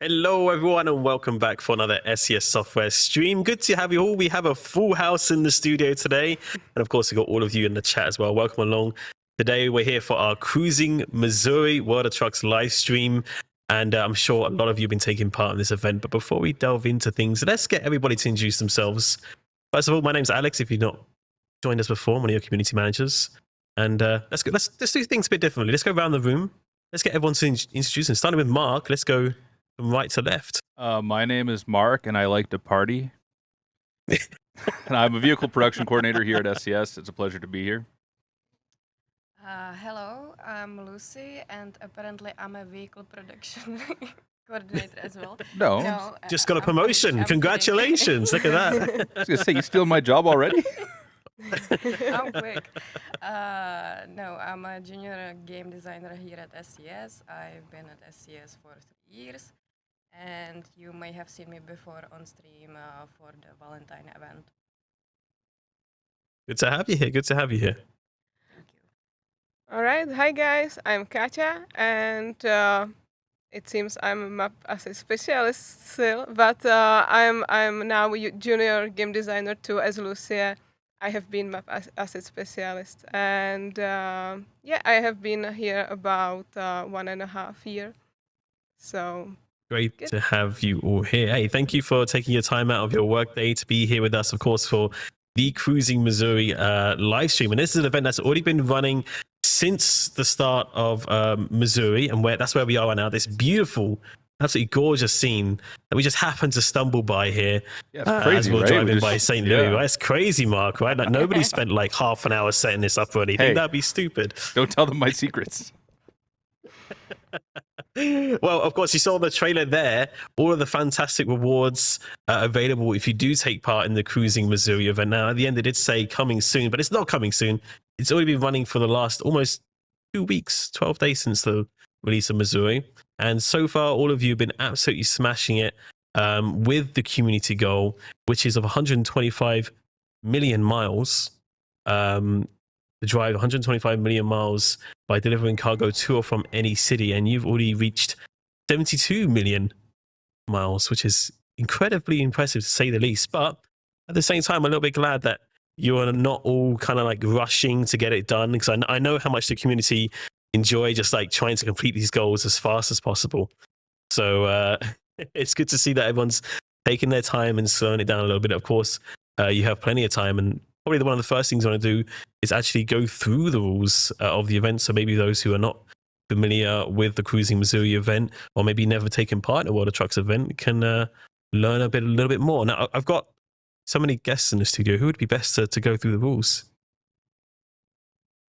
Hello, everyone, and welcome back for another SES Software stream. Good to have you all. We have a full house in the studio today. And of course, we've got all of you in the chat as well. Welcome along. Today, we're here for our Cruising Missouri World of Trucks live stream. And I'm sure a lot of you have been taking part in this event. But before we delve into things, let's get everybody to introduce themselves. First of all, my name's Alex. If you've not joined us before, I'm one of your community managers. And let's do things a bit differently. Let's go around the room. Let's get everyone to introduce them. Starting with Mark, let's go from right to left. My name is Mark, and I like to party. And I'm a vehicle production coordinator here at SCS. It's a pleasure to be here. Hello, I'm Lucy, and apparently I'm a vehicle production coordinator as well. No, just got a promotion. Congratulations. Look at that. I was going to say, you stealing my job already? I'm quick. No, I'm a junior game designer here at SCS. I've been at SCS for 3 years. And you may have seen me before on stream for the Valentine event. Good to have you here. Good to have you here. Thank you. All right. Hi, guys. I'm Katja, and it seems I'm a map asset specialist still, but I'm now a junior game designer too, as Lucia. I have been map asset specialist, and yeah, I have been here about 1.5 years. So. Great to have you all here. Hey, thank you for taking your time out of your workday to be here with us, of course, for the Cruising Missouri live stream. And this is an event that's already been running since the start of Missouri, and that's where we are right now. This beautiful, absolutely gorgeous scene that we just happened to stumble by here. Yeah, it's crazy, as we're right? driving by St. Louis. Right? It's crazy, Mark, right? Like, nobody spent like half an hour setting this up or anything. Hey, that'd be stupid. Don't tell them my secrets. Well, of course, you saw the trailer there. All of the fantastic rewards available if you do take part in the Cruising Missouri event. Now, at the end, it did say coming soon, but it's not coming soon. It's already been running for the last almost 2 weeks, 12 days since the release of Missouri. And so far, all of you have been absolutely smashing it with the community goal, which is of 125 million miles. To drive 125 million miles by delivering cargo to or from any city, and you've already reached 72 million miles, which is incredibly impressive to say the least. But at the same time, I'm a little bit glad that you are not all kind of like rushing to get it done, because I know how much the community enjoy just like trying to complete these goals as fast as possible. So it's good to see that everyone's taking their time and slowing it down a little bit. Of course, you have plenty of time, and probably one of the first things I want to do is actually go through the rules of the event. So maybe those who are not familiar with the Cruising Missouri event, or maybe never taken part in a World of Trucks event, can learn a little bit more. Now, I've got so many guests in the studio. Who would be best to go through the rules?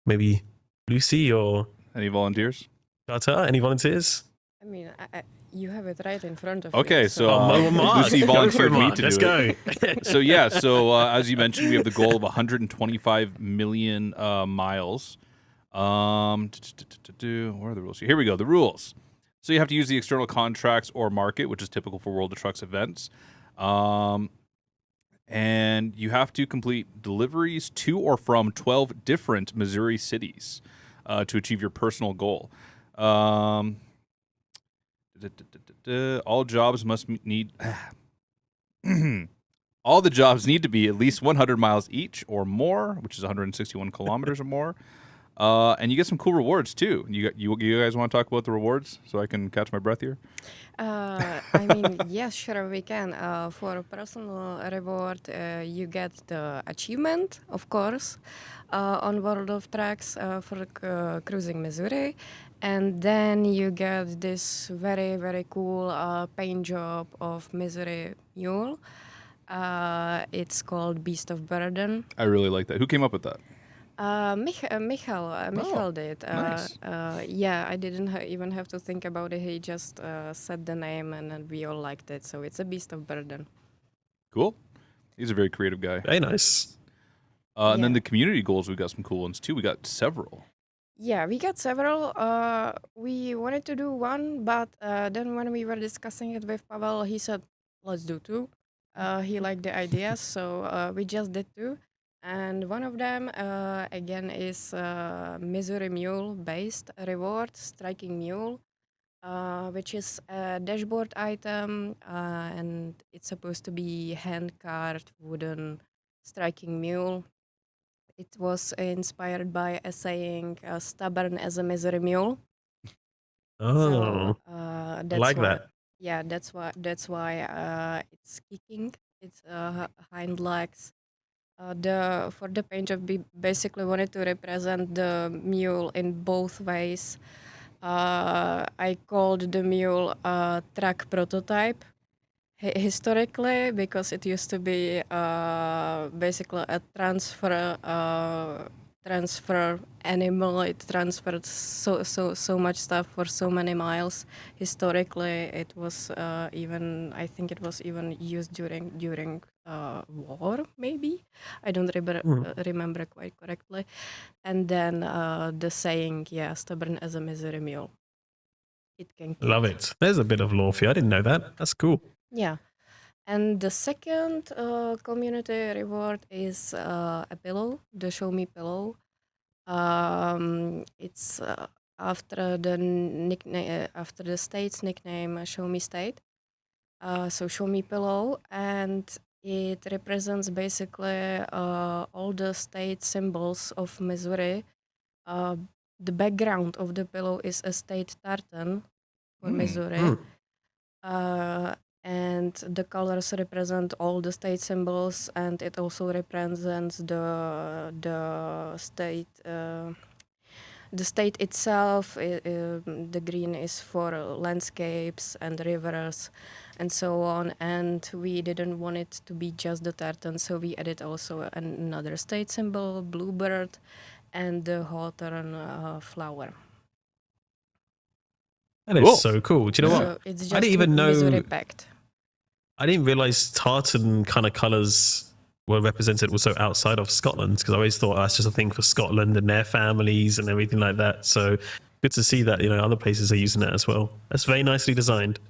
Maybe Lucy or any volunteers? Tata? Any volunteers? I mean, you have it right in front of you. Okay, so Lucy volunteered me to Let's do it. So yeah, as you mentioned, we have the goal of 125 million miles. Where are the rules? Here we go. The rules. So you have to use the external contracts or market, which is typical for World of Trucks events. And you have to complete deliveries to or from 12 different Missouri cities to achieve your personal goal. All jobs must need all the jobs need to be at least 100 miles each or more, which is 161 kilometers or more. And you get some cool rewards too. You guys want to talk about the rewards so I can catch my breath here? I mean, yes, sure, we can. For a personal reward, you get the achievement, of course, on World of Trucks for Cruising Missouri. And then you get this very, very cool paint job of Missouri Mule. It's called Beast of Burden. I really like that. Who came up with that? Michael did. Nice. Yeah, I didn't even have to think about it. He just said the name, and we all liked it. So it's a Beast of Burden. Cool. He's a very creative guy. Very nice. And then the community goals, we got some cool ones too. We got several. Yeah, we got several. We wanted to do one, but then when we were discussing it with Pavel, he said, let's do two. He liked the idea, so we just did two. And one of them, again, is Missouri Mule-based reward, Striking Mule. which is a dashboard item, and it's supposed to be hand-carved wooden striking mule. It was inspired by a saying, "Stubborn as a Missouri mule." Oh, So I that's like why. that. Yeah, that's why it's kicking. Its hind legs. The for the paint job, we basically wanted to represent the mule in both ways. I called the mule a track prototype historically because it used to be basically a transfer animal. It transferred so much stuff for so many miles. Historically, it was even, I think it was even used during war, maybe. I don't remember quite correctly. And then the saying, yeah, stubborn as a Missouri mule. It can kick. Love it. There's a bit of lore for you. I didn't know that. That's cool. Yeah. And the second community reward is a pillow, the Show Me pillow. It's after the nickname, after the state's nickname, Show Me State. So Show Me pillow, and it represents basically all the state symbols of Missouri. The background of the pillow is a state tartan for Missouri. And the colors represent all the state symbols, and it also represents the state. The state itself. The green is for landscapes and rivers, and so on. And we didn't want it to be just the tartan, so we added also another state symbol, bluebird, and the hawthorn flower. That is Cool. so cool. Do you know Yeah. what? So it's just I didn't even know. Missouri packed. I didn't realize tartan kind of colors were represented also outside of Scotland, because I always thought that's just a thing for Scotland and their families and everything like that. So good to see that other places are using that as well. That's very nicely designed.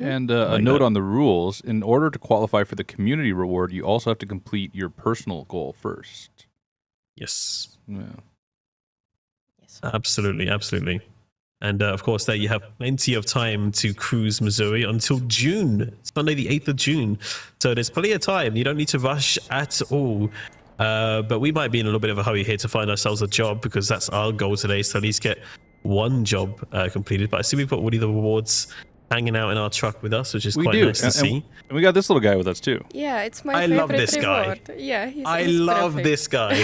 And I a like note that. on the rules: in order to qualify for the community reward, you also have to complete your personal goal first. Yes, Yeah. Yes. absolutely, absolutely. And of course, there you have plenty of time to cruise Missouri until June, Sunday the 8th of June. So there's plenty of time. You don't need to rush at all. But we might be in a little bit of a hurry here to find ourselves a job, because that's our goal today, is to at least get one job completed. But I see we've got Woody the Rewards hanging out in our truck with us, which is We quite do, nice to see. and we got this little guy with us too. Yeah, it's my I favorite love this guy. reward. Yeah, I he's love perfect. this guy.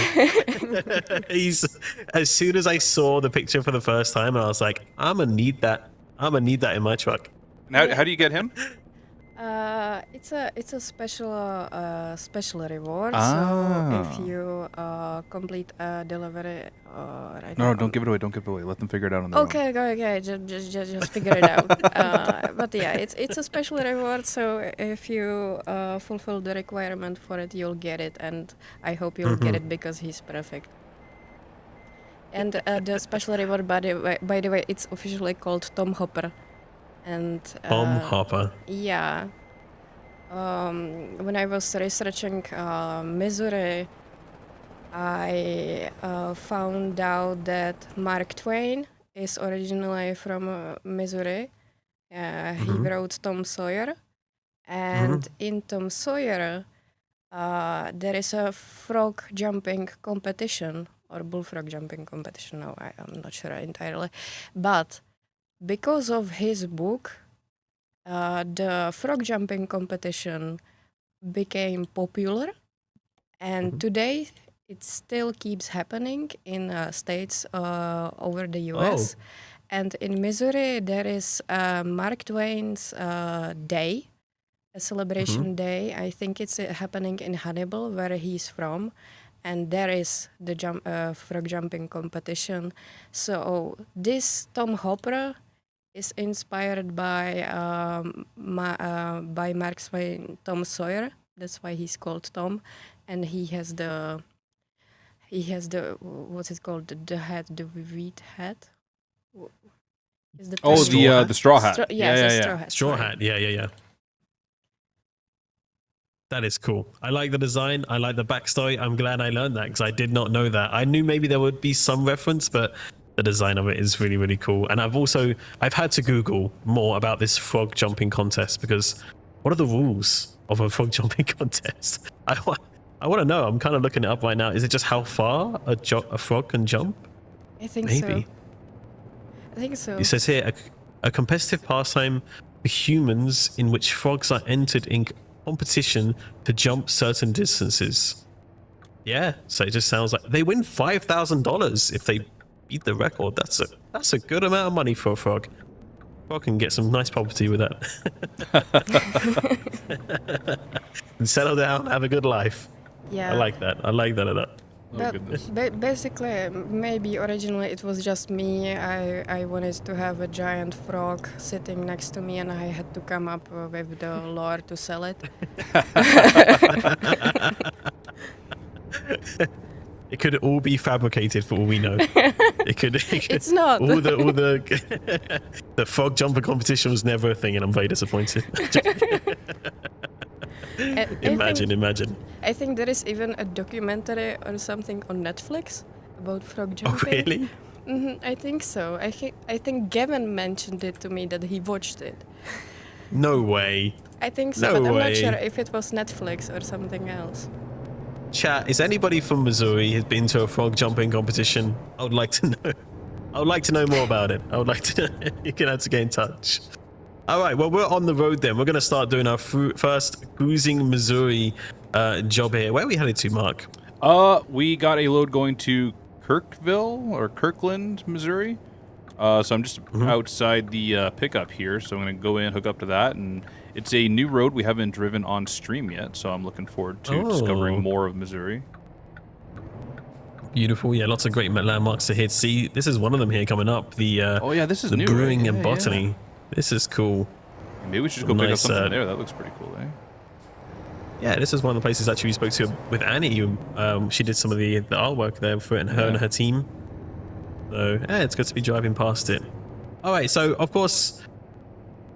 He's, as soon as I saw the picture for the first time, I was like, I'm gonna need that. I'm gonna need that in my truck. And how do you get him? It's a special reward. Ah. So if you complete a delivery right No, now. don't give it away. Don't give it away. Let them figure it out on their own. Okay. Just figure it out. But yeah, it's a special reward. So if you fulfill the requirement for it, you'll get it, and I hope you'll get it because he's perfect. And the special reward, by the way, it's officially called Tom Hopper. And Bomb Hopper. yeah. When I was researching Missouri, I found out that Mark Twain is originally from Missouri. He wrote Tom Sawyer. And in Tom Sawyer, there is a frog jumping competition, or bullfrog jumping competition. No, I'm not sure entirely. But because of his book, the frog jumping competition became popular, and today it still keeps happening in states over the US. And in Missouri, there is Mark Twain's day, a celebration day. I think it's happening in Hannibal, where he's from. And there is the frog jumping competition. So this Tom Hopper is inspired by Mark Twain, Tom Sawyer. That's why he's called Tom, and he has the what's it called, the hat, the wheat hat. Is the Oh, term- the straw hat. Yes, the straw hat. Straw sorry. hat. Yeah. That is cool. I like the design. I like the backstory. I'm glad I learned that, because I did not know that. I knew maybe there would be some reference, but the design of it is really, really cool. And I've had to Google more about this frog jumping contest, because what are the rules of a frog jumping contest? I want to know. I'm kind of looking it up right now. Is it just how far a frog can jump? I think Maybe. so. I think so. It says here a competitive pastime for humans in which frogs are entered in competition to jump certain distances. Yeah, so it just sounds like they win $5,000 if they beat the record. That's a good amount of money for a frog. Frog can get some nice property with that. And settle down, have a good life. Yeah. I like that. I like that a lot. Oh, But goodness. basically, maybe originally it was just me. I wanted to have a giant frog sitting next to me, and I had to come up with the lore to sell it. It could all be fabricated for all we know. It could. It's not. All the frog jumper competition was never a thing, and I'm very disappointed. Imagine. I think there is even a documentary or something on Netflix about frog jumping. Oh, really? I think so. I think Gavin mentioned it to me that he watched it. No way. I think so, No but I'm way. not sure if it was Netflix or something else. Chat, is anybody from Missouri has been to a frog jumping competition? I would like to know. I would like to know more about it. I would like to know. You can have to get in touch. All right, well, we're on the road then. We're going to start doing our first Cruising Missouri job here. Where are we headed to, Mark? We got a load going to Kirkland, Missouri. So I'm just outside the pickup here. So I'm going to go in, hook up to that, and it's a new road we haven't driven on stream yet. So I'm looking forward to discovering more of Missouri. Beautiful. Yeah, lots of great landmarks to hit. See, this is one of them here coming up. The Oh yeah, this is the new. brewing right? and Yeah, botany. yeah. This is cool. Maybe we should go pick up Nice, something there. That looks pretty cool, eh? Yeah, this is one of the places actually we spoke to with Annie. She did some of the artwork there for it, and her and her team. So yeah, it's good to be driving past it. All right, so of course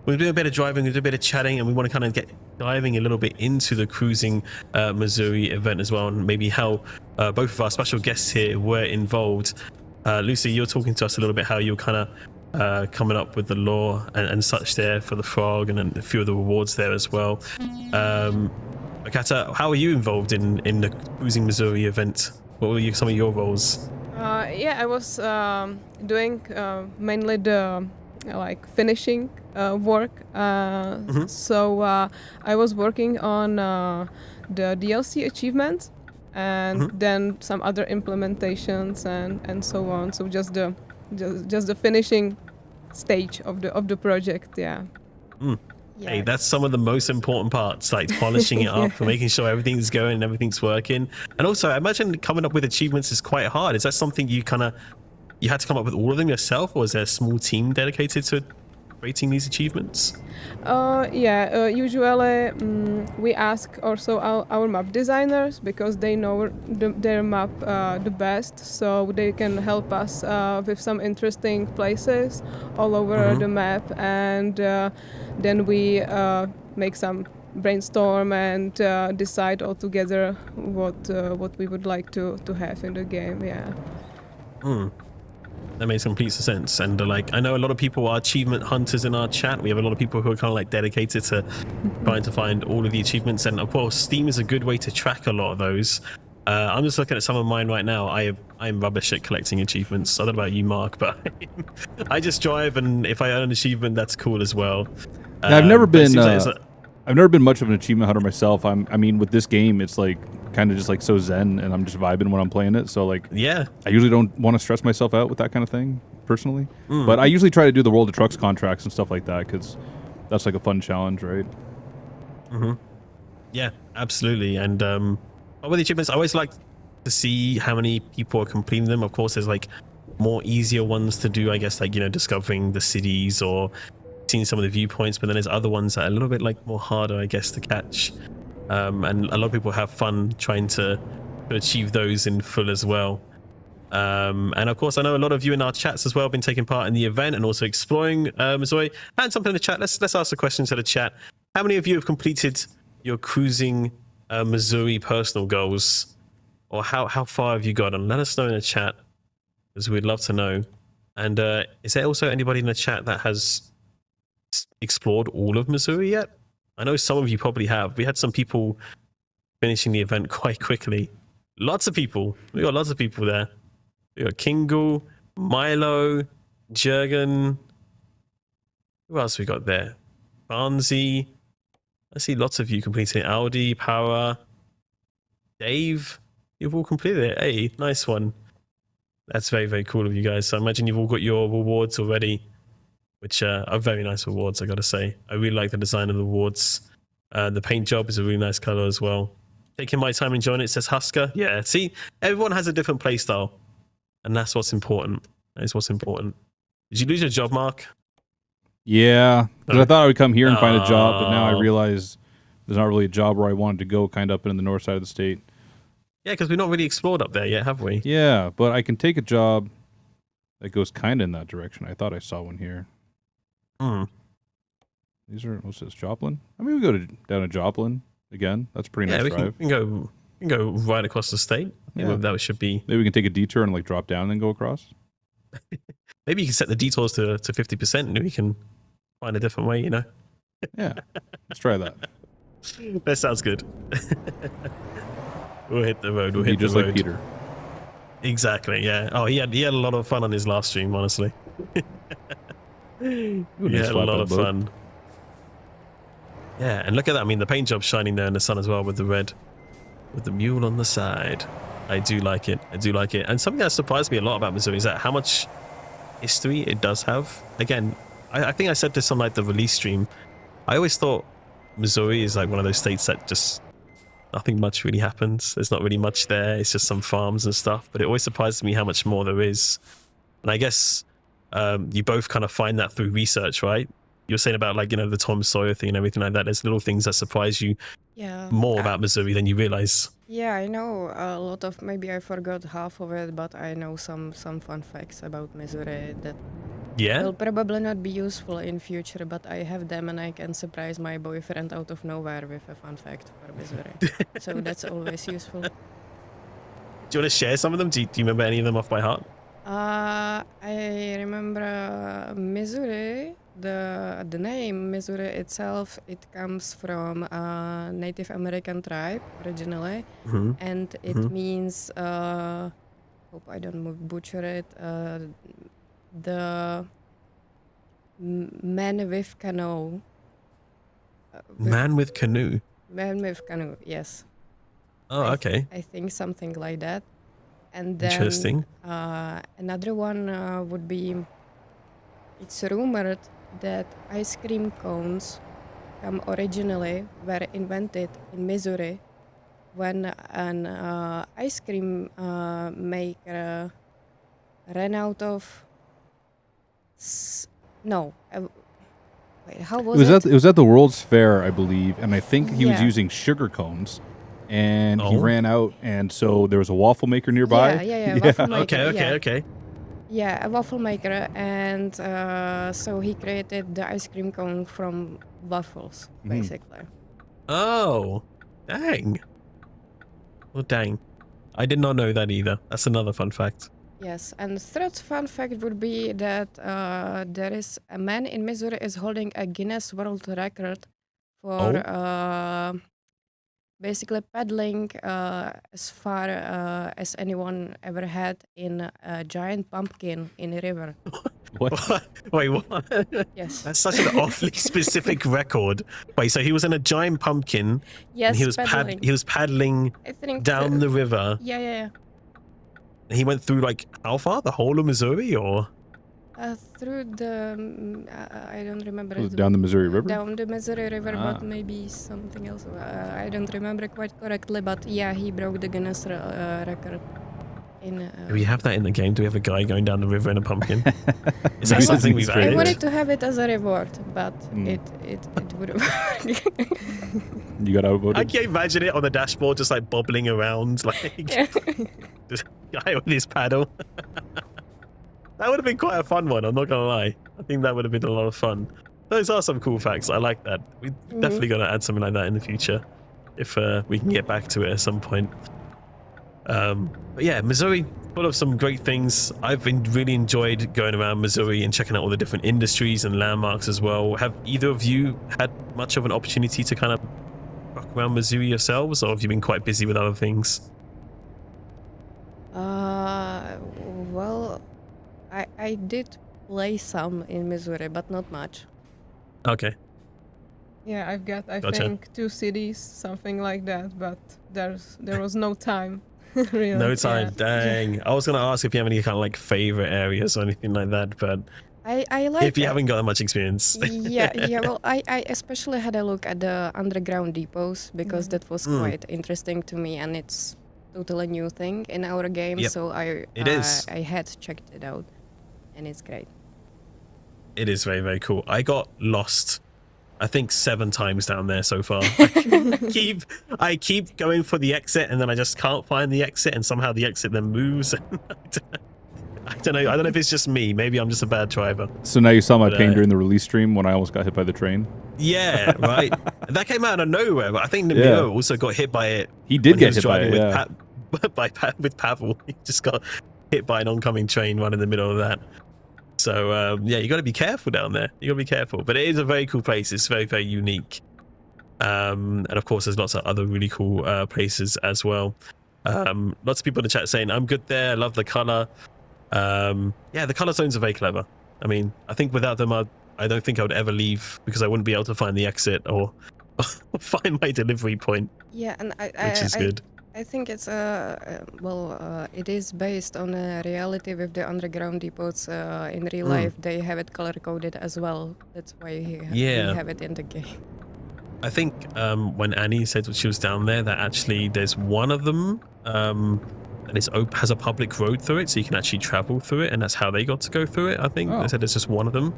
we're doing a bit of driving, we're doing a bit of chatting, and we want to kind of get diving a little bit into the Cruising Missouri event as well, and maybe how both of our special guests here were involved. Lucy, you're talking to us a little bit how you're kind of coming up with the lore and such there for the frog, and then a few of the rewards there as well. Akata, how are you involved in the Cruising Missouri event? What were some of your roles? Yeah, I was doing mainly the finishing work. So I was working on the DLC achievements, and then some other implementations and so on. So just the finishing stage of the project. Yeah. Yeah. Hey, that's some of the most important parts, like polishing it up, making sure everything's going and everything's working. And also, I imagine coming up with achievements is quite hard. Is that something you had to come up with all of them yourself, or is there a small team dedicated to creating these achievements? Usually we ask also our map designers, because they know their map the best, so they can help us with some interesting places all over the map, and then we make some brainstorm and decide all together what we would like to have in the game. Yeah. That makes complete sense. And I know a lot of people are achievement hunters in our chat. We have a lot of people who are kind of dedicated to trying to find all of the achievements. And of course, Steam is a good way to track a lot of those. I'm just looking at some of mine right now. I'm rubbish at collecting achievements. I don't know about you, Mark, but I just drive, and if I earn an achievement, that's cool as well. I've never but it been. seems like I've never been much of an achievement hunter myself. I mean, with this game, it's kind of just so zen, and I'm just vibing when I'm playing it. So yeah. I usually don't want to stress myself out with that kind of thing personally. But I usually try to do the World of Trucks contracts and stuff like that, because that's a fun challenge, right? Yeah, absolutely. And with the achievements, I always like to see how many people are completing them. Of course, there's more easier ones to do, I guess, discovering the cities or seeing some of the viewpoints, but then there's other ones that are a little bit more harder, I guess, to catch. And a lot of people have fun trying to achieve those in full as well. And of course, I know a lot of you in our chats as well have been taking part in the event and also exploring Missouri. And something in the chat. Let's ask the question to the chat. How many of you have completed your Cruising Missouri personal goals, or how far have you got? And let us know in the chat, because we'd love to know. And is there also anybody in the chat that has explored all of Missouri yet? I know some of you probably have. We had some people finishing the event quite quickly. Lots of people. We got lots of people there. We got Kingle, Milo, Jurgen. Who else we got there? Barnsey. I see lots of you completing it. Audi, Power, Dave. You've all completed it. Hey, nice one. That's very, very cool of you guys. So I imagine you've all got your rewards already, which are very nice rewards, I gotta say. I really like the design of the rewards. The paint job is a really nice color as well. Taking my time enjoying it, says Husker. Yeah, see, everyone has a different play style, and that's what's important. That is what's important. Did you lose your job, Mark? Yeah, because I thought I would come here and find a job, but now I Oh. realize there's not really a job where I wanted to go, kind of up in the north side of the state. Yeah, because we've not really explored up there yet, have we? Yeah, but I can take a job that goes kind of in that direction. I thought I saw one here. Hmm. These are, what's this, Joplin? I mean, we go down to Joplin again. That's a pretty Yeah, nice we drive. can go right across the state. Yeah. That should be. Maybe we can take a detour and like drop down and then go across. Maybe you can set the detours to 50%, and we can find a different way. You know, Yeah, let's try that. that sounds good. We'll hit the road. We'll Be hit just the like road. Peter. Exactly. Yeah. Oh, he had a lot of fun on his last stream. Honestly, he nice had a lot flatbed of boat. fun. Yeah, and look at that. I mean, the paint job's shining there in the sun as well with the red, with the mule on the side. I do like it. I do like it. And something that surprised me a lot about Missouri is that how much history it does have. Again, I think I said this on like the release stream. I always thought Missouri is like one of those states that just nothing much really happens. There's not really much there. It's just some farms and stuff. But it always surprises me how much more there is. And I guess you both kind of find that through research, right? You're saying about like, you know, the Tom Sawyer thing and everything like that. There's little things that surprise you Yeah. more about Missouri than you realize. Yeah, I know a lot of. Maybe I forgot half of it, but I know some fun facts about Missouri that Yeah? will probably not be useful in future. But I have them, and I can surprise my boyfriend out of nowhere with a fun fact for Missouri. So that's always useful. Do you want to share some of them? Do you remember any of them off by heart? I remember Missouri. The name Missouri itself, it comes from a Native American tribe originally, Mm-hmm. and it means hope I don't butcher it. The man with canoe. Man with canoe. Man with canoe. Yes. Oh, okay. I think something like that. And then Interesting. another one would be. It's rumored that ice cream cones were invented in Missouri when an ice cream maker ran out of. Wait, how was it? It was at the World's Fair, I believe, and I think he was Yeah. using sugar cones, and he Oh. ran out, and so there was a waffle maker nearby. Yeah. Waffle maker, Okay. Yeah, a waffle maker, and so he created the ice cream cone from waffles, basically. Oh, dang. Well, dang. I did not know that either. That's another fun fact. Yes, and third fun fact would be that there is a man in Missouri is holding a Guinness World Record for basically paddling as far as anyone ever had in a giant pumpkin in a river. What? Wait, what? Yes. That's such an awfully specific record. Wait, so he was in a giant pumpkin Yes, and he was paddling. paddling I think down the river. Yeah. He went through like how far? The whole of Missouri, or Through the I don't remember it. Down the Missouri River? Down the Missouri River, Ah. but maybe something else. I don't remember quite correctly, but yeah, he broke the Guinness record. do we have that in the game? Do we have a guy going down the river in a pumpkin? Is I that something think we've it's I great. wanted added? to have it as a reward, but Mm. it would work. You got outvoted? I can't imagine it on the dashboard, just like bobbling around, like just guy with his paddle. That would have been quite a fun one. I'm not gonna lie. I think that would have been a lot of fun. Those are some cool facts. I like that. We definitely gonna add something like that in the future, if we can get back to it at some point. But yeah, Missouri. full of some great things. I've been really enjoyed going around Missouri and checking out all the different industries and landmarks as well. Have either of you had much of an opportunity to kind of rock around Missouri yourselves, or have you been quite busy with other things? Well, I did play some in Missouri, but not much. Okay. Yeah, I've got I Gotcha. think 2 cities, something like that, but there was no time. Really. No time. Yeah. Dang. I was gonna ask if you have any kind of like favorite areas or anything like that, but I like if you it. haven't got that much experience. Yeah. Well, I especially had a look at the underground depots because that was quite interesting to me, and it's totally new thing in our game. Yep. So It is. I had checked it out, and it's great. It is very, very cool. I got lost, I think 7 times down there so far. I keep going for the exit, and then I just can't find the exit, and somehow the exit then moves. I don't know. I don't know if it's just me. Maybe I'm just a bad driver. So now you saw my But, pain during the release stream when I almost got hit by the train. Yeah, right. That came out of nowhere. But I think Nemiro Yeah. also got hit by it. He did when get was hit by driving it, with yeah. with Pavel. He just got hit by an oncoming train right in the middle of that. So yeah, you got to be careful down there. You got to be careful. But it is a very cool place. It's very, very unique. And of course, there's lots of other really cool places as well. Lots of people in the chat saying, I'm good there. I love the color. Yeah, the color zones are very clever. I mean, I think without them, I don't think I would ever leave because I wouldn't be able to find the exit or find my delivery point, Yeah, and which is good. I think it's it is based on a reality with the underground depots. In real life, they have it color coded as well. That's why we have it in the game. I think when Annie said she was down there, that actually there's one of them, and it's has a public road through it, so you can actually travel through it, and that's how they got to go through it. I think they said there's just one of them,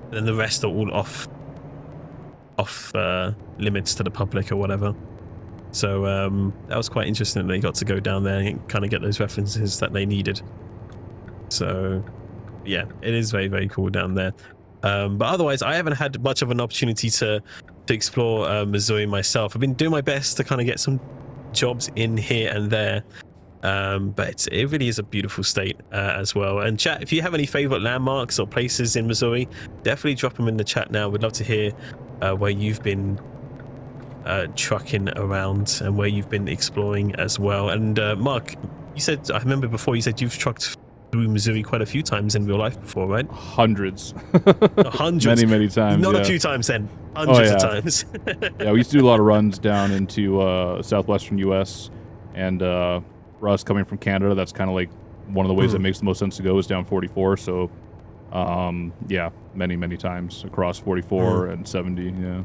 and then the rest are all off limits to the public or whatever. So that was quite interesting that they got to go down there and kind of get those references that they needed. So yeah, it is very, very cool down there. But otherwise, I haven't had much of an opportunity to explore Missouri myself. I've been doing my best to kind of get some jobs in here and there. But it really is a beautiful state as well. And chat, if you have any favorite landmarks or places in Missouri, definitely drop them in the chat now. We'd love to hear where you've been trucking around and where you've been exploring as well. And Mark, you said, I remember before you said you've trucked through Missouri quite a few times in real life before, right? Hundreds. Hundreds. Many times. Not yeah. a few times then. Hundreds of yeah. times. Yeah, we used to do a lot of runs down into southwestern U.S. and for us coming from Canada, that's kind of like one of the ways that makes the most sense to go is down 44. So, yeah, many times across 44 and 70. Yeah.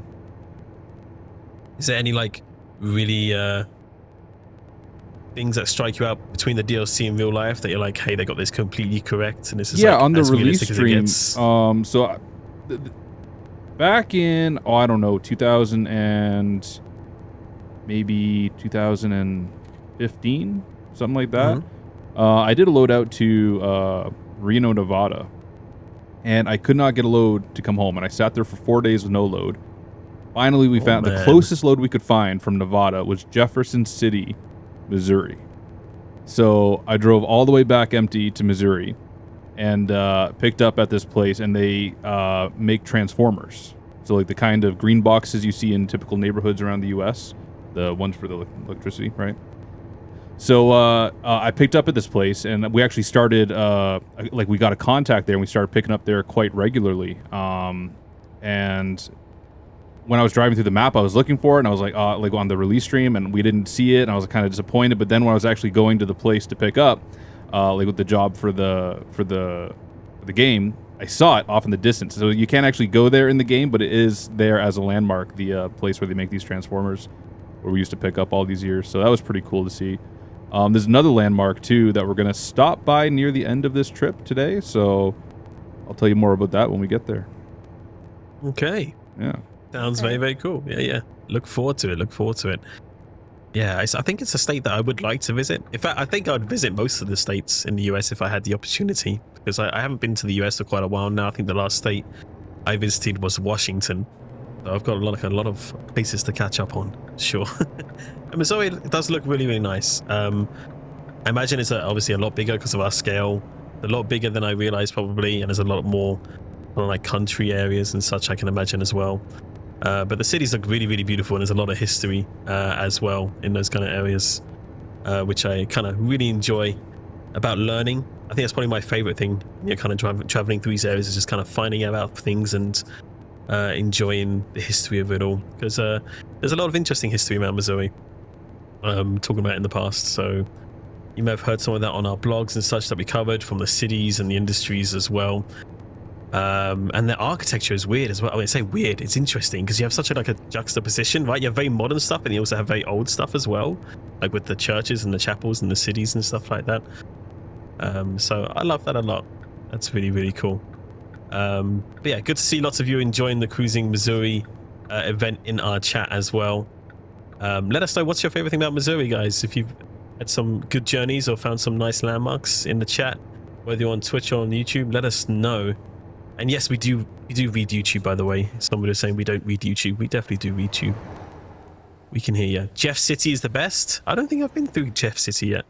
Is there any like really things that strike you out between the DLC and real life that you're like, hey, they got this completely correct, and this is like, on the as release realistic as it stream. gets? So back in I don't know 2000 and maybe 2015, something like that. I did a loadout to Reno, Nevada, and I could not get a load to come home, and I sat there for 4 days with no load. Finally, we found the closest load we could find from Nevada was Jefferson City, Missouri. So I drove all the way back empty to Missouri and picked up at this place, and they make transformers. So like the kind of green boxes you see in typical neighborhoods around the U.S., the ones for the electricity, right? So I picked up at this place, and we actually started, like we got a contact there, and we started picking up there quite regularly. And when I was driving through the map, I was looking for it, and I was like on the release stream, and we didn't see it, and I was kind of disappointed. But then when I was actually going to the place to pick up, like with the job for the game, I saw it off in the distance. So you can't actually go there in the game, but it is there as a landmark, the place where they make these transformers, where we used to pick up all these years. So that was pretty cool to see. There's another landmark too that we're gonna stop by near the end of this trip today. So I'll tell you more about that when we get there. Okay. Yeah. Sounds very, very cool. Yeah. Look forward to it. Yeah, I think it's a state that I would like to visit. In fact, I think I'd visit most of the states in the US if I had the opportunity, because I haven't been to the US for quite a while now. I think the last state I visited was Washington. So I've got a lot of places to catch up on, sure. And Missouri does look really, really nice. I imagine it's obviously a lot bigger because of our scale. A lot bigger than I realized probably, and there's a lot more like country areas and such, I can imagine as well. But the cities look really, really beautiful, and there's a lot of history as well in those kind of areas, which I kind of really enjoy about learning. I think that's probably my favorite thing, kind of traveling through these areas, is just kind of finding out about things and enjoying the history of it all. Because there's a lot of interesting history around Missouri, talking about in the past. So you may have heard some of that on our blogs and such that we covered, from the cities and the industries as well. And the architecture is weird as well. I mean, I say weird, it's interesting because you have such a juxtaposition, right? You have very modern stuff, and you also have very old stuff as well, like with the churches and the chapels and the cities and stuff like that. So I love that a lot. That's really, really cool. But yeah, good to see lots of you enjoying the Cruising Missouri event in our chat as well. Let us know what's your favorite thing about Missouri, guys. If you've had some good journeys or found some nice landmarks in the chat, whether you're on Twitch or on YouTube, let us know. And yes, we do read YouTube, by the way. Somebody was saying we don't read YouTube. We definitely do read you. We can hear you. Jeff City is the best. I don't think I've been through Jeff City yet.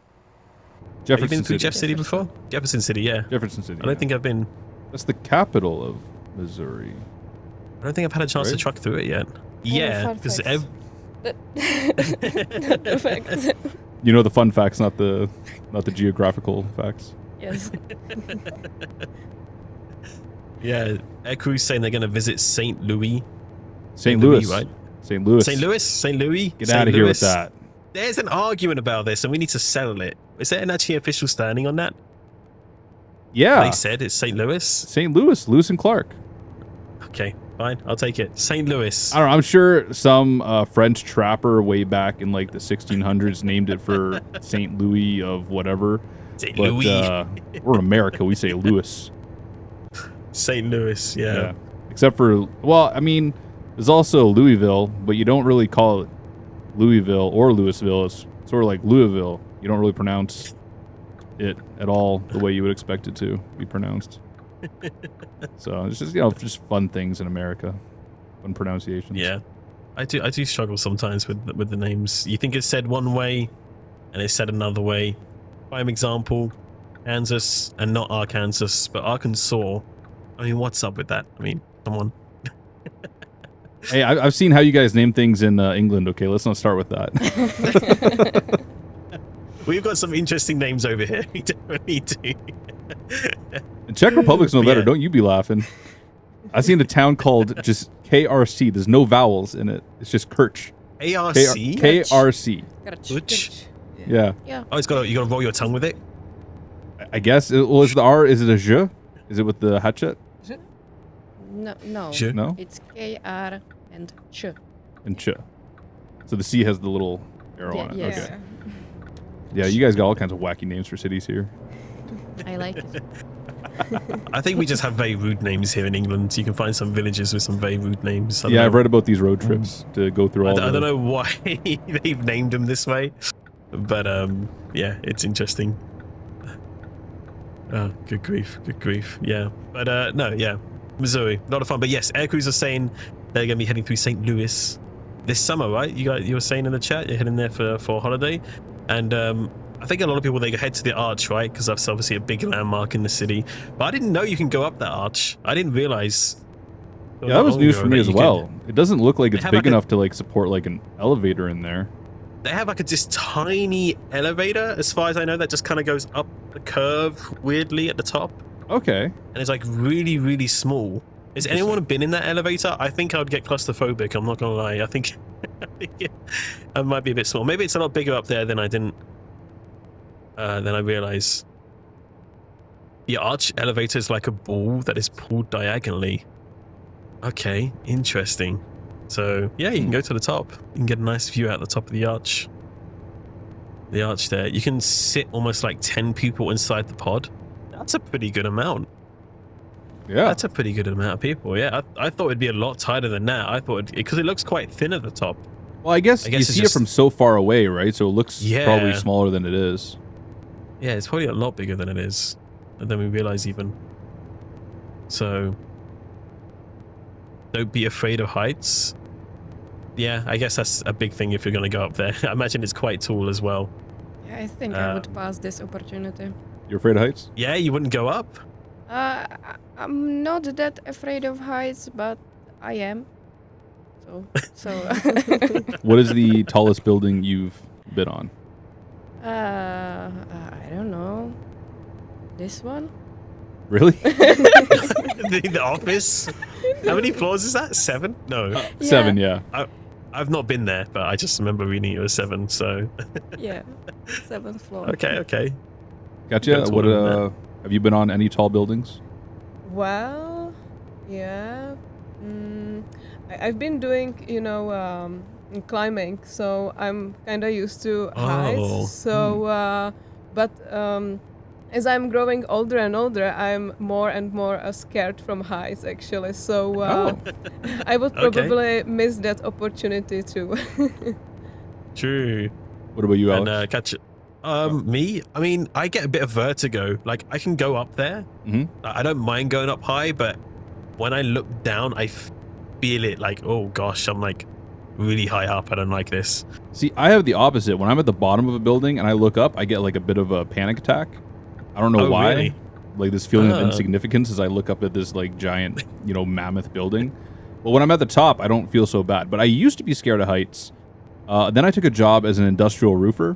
Have you been through Jeff City before? Jefferson City, yeah. Jefferson City. I don't think I've been. That's the capital of Missouri. I don't think I've had a chance to truck through it yet. Yeah, because you know the fun facts, not the geographical facts. Yes. Yeah, Air Crew's saying they're going to visit St. Louis. St. Louis, right? St. Louis. St. Louis? St. Louis? Get out of here with that. There's an argument about this, and we need to settle it. Is there an actually official standing on that? Yeah. They said it's St. Louis. St. Louis, Lewis and Clark. Okay, fine. I'll take it. St. Louis. I don't know. I'm sure some French trapper way back in like the 1600s named it for St. Louis of whatever. St. But Louis. we're in America. We say Louis. St. Louis, yeah. Except for, well, I mean, there's also Louisville, but you don't really call it Louisville or Louisville. It's sort of like Louisville. You don't really pronounce it at all the way you would expect it to be pronounced. So it's just, just fun things in America, fun pronunciations. Yeah, I do struggle sometimes with the names. You think it's said one way, and it's said another way. Prime example, Kansas, and not Arkansas, but Arkansas. I mean, what's up with that? I mean, come on. Hey, I've seen how you guys name things in England. Okay, let's not start with that. We've got some interesting names over here. We definitely do. The Czech Republic's no better. Yeah. Don't you be laughing. I've seen a town called just KRC. There's no vowels in it. It's just Kirch. ARC? KRC. Which? Yeah. Yeah. Oh, you gotta roll your tongue with it? I guess. Well, is the R, is it a je? Is it with the hatchet? No. Je? No? It's KR and ch. And ch. So the C has the little arrow on it. Yes. Okay. Yeah, you guys got all kinds of wacky names for cities here. I like it. I think we just have very rude names here in England. You can find some villages with some very rude names. Yeah, I've read about these road trips to go through all I don't know why they've named them this way, but yeah, it's interesting. Oh, good grief. Yeah, but no, yeah, Missouri, a lot of fun. But yes, air crews are saying they're going to be heading through St. Louis this summer, right? You were saying in the chat you're heading there for a holiday, and I think a lot of people, they head to the arch, right? Because that's obviously a big landmark in the city. But I didn't know you can go up that arch. I didn't realize. Yeah, that was news for me as well. It doesn't look like it's big like enough to like support like an elevator in there. They have like this tiny elevator, as far as I know, that just kind of goes up the curve weirdly at the top. Okay. And it's like really, really small. Has anyone been in that elevator? I think I would get claustrophobic. I'm not gonna lie. I think it might be a bit small. Maybe it's a lot bigger up there than I didn't. Then I realize the arch elevator is like a ball that is pulled diagonally. Okay, interesting. So yeah, you can go to the top. You can get a nice view out the top of the arch. The arch there. You can sit almost like 10 people inside the pod. That's a pretty good amount. Yeah. That's a pretty good amount of people. Yeah, I thought it'd be a lot tighter than that. I thought because it looks quite thin at the top. Well, I guess you see it from so far away, right? So it looks probably smaller than it is. Yeah, it's probably a lot bigger than it is, than we realize even. So, don't be afraid of heights. Yeah, I guess that's a big thing if you're going to go up there. I imagine it's quite tall as well. I think I would pass this opportunity. You're afraid of heights? Yeah, you wouldn't go up. I'm not that afraid of heights, but I am. So. What is the tallest building you've been on? I don't know. This one? Really? The office. How many floors is that? 7? No. 7, yeah. I've not been there, but I just remember reading it was 7. So. Yeah, 7th floor. Okay. Gotcha. That's What what I meant. have you been on any tall buildings? Well, yeah. I've been doing, climbing, so I'm kind of used to Oh. heights. So, but as I'm growing older and older, I'm more and more scared from heights, actually. So I would Okay. probably miss that opportunity too. True. What about you, Alex? And catch it. Me? I mean, I get a bit of vertigo. Like, I can go up there. Mhm. I don't mind going up high, but when I look down, I feel it like, oh gosh, I'm like really high up. I don't like this. See, I have the opposite. When I'm at the bottom of a building and I look up, I get like a bit of a panic attack. I don't know Oh, why. really? Like this feeling of Ah. insignificance as I look up at this like giant, mammoth building. But when I'm at the top, I don't feel so bad. But I used to be scared of heights. Then I took a job as an industrial roofer.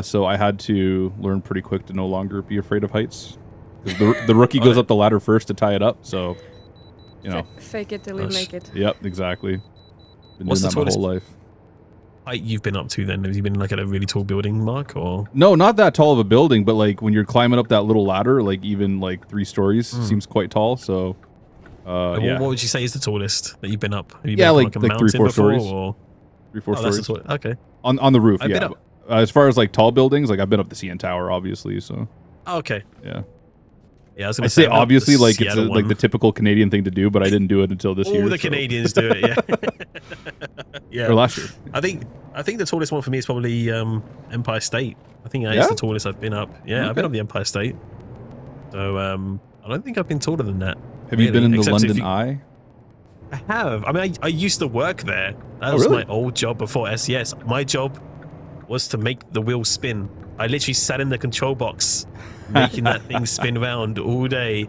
So I had to learn pretty quick to no longer be afraid of heights. 'Cause the rookie goes up the ladder first to tie it up. So, Fake it till you Gosh. make it. Yep, exactly. Been What's doing the that my tallest- whole life. Height you've been up to then? Have you been like at a really tall building, Mark? Or No, not that tall of a building, but like when you're climbing up that little ladder, like even like 3 stories seems quite tall. So, yeah, what would you say is the tallest that you've been up? Have you Yeah, been like- up like 3, 4 before, stories. Or? 3, 4 Oh, that's stories the tallest. Okay. on the roof. I've been Yeah. up- As far as like tall buildings, like I've been up the CN Tower, obviously. So Oh, okay. yeah, Yeah, I was I gonna say I've been up obviously the like it's Seattle like the one. typical Canadian thing to do, but I didn't do it until this year. All the so- Canadians do it. Yeah. Yeah. or last year. I think the tallest one for me is probably Empire State. I think that is Yeah? the tallest I've been up. Yeah, I've been Okay. up the Empire State. So I don't think I've been taller than that. Have you been in the except if London you- Eye? I have. I mean, I used to work there. That Oh, was really? my old job before SES. My job was to make the wheel spin. I literally sat in the control box, making that thing spin round all day.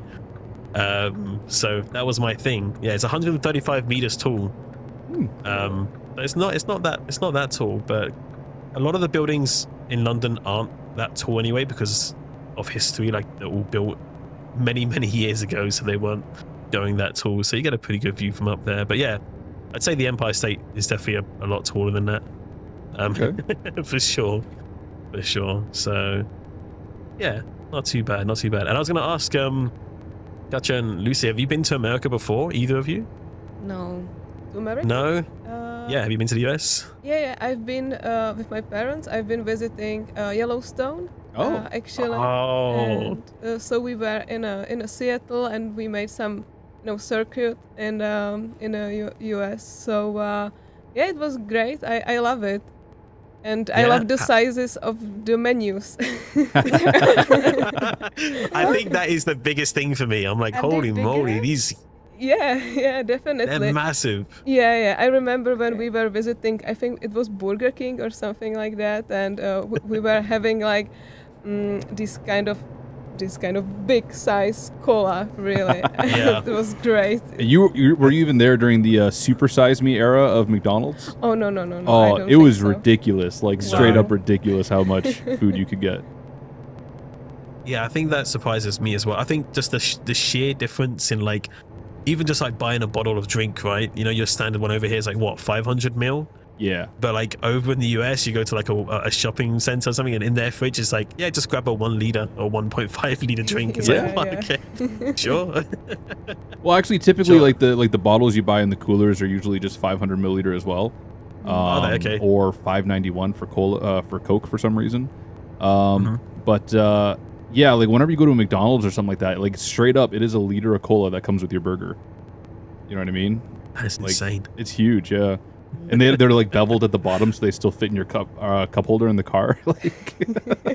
So that was my thing. Yeah, it's 135 meters tall. But it's not that tall. But a lot of the buildings in London aren't that tall anyway because of history. Like they're all built many years ago, so they weren't going that tall. So you get a pretty good view from up there. But yeah, I'd say the Empire State is definitely a lot taller than that. Okay. For sure. So yeah, not too bad. And I was gonna ask Gotcha and Lucy, have you been to America before, either of you? No. To America? No? Yeah, have you been to the US? Yeah. I've been with my parents. I've been visiting Yellowstone. Oh. Actually. Oh. And, so we were in a Seattle, and we made some, circuit in the US. So yeah, it was great. I love it, and I Yeah. love the sizes of the menus. I think that is the biggest thing for me. I'm like, Are they holy moly, bigger? these yeah, definitely. they're massive. Yeah. I remember when we were visiting, I think it was Burger King or something like that, and we were having like this kind of big size cola. Really, Yeah. it was great. You were you even there during the Super Size Me era of McDonald's? Oh no! I Oh, don't it was think so. ridiculous, like straight Wow. up ridiculous how much food you could get. Yeah, I think that surprises me as well. I think just the sheer difference in like, even just like buying a bottle of drink, right? Your standard one over here is like what, 500 ml? Yeah. But like over in the US, you go to like a shopping center or something, and in their fridge is like, yeah, just grab a 1 liter or 1.5 liter drink. It's Yeah, like, yeah. okay, sure. Well, actually, typically, Sure. like the bottles you buy in the coolers are usually just 500 milliliter as well. Are they? Okay. Or 591 for cola for Coke for some reason. Mhm. But yeah, like whenever you go to a McDonald's or something like that, like straight up, it is a liter of cola that comes with your burger. You know what I mean? That's Like, insane. It's huge, yeah. And they're like beveled at the bottom, so they still fit in your cup holder in the car. Like,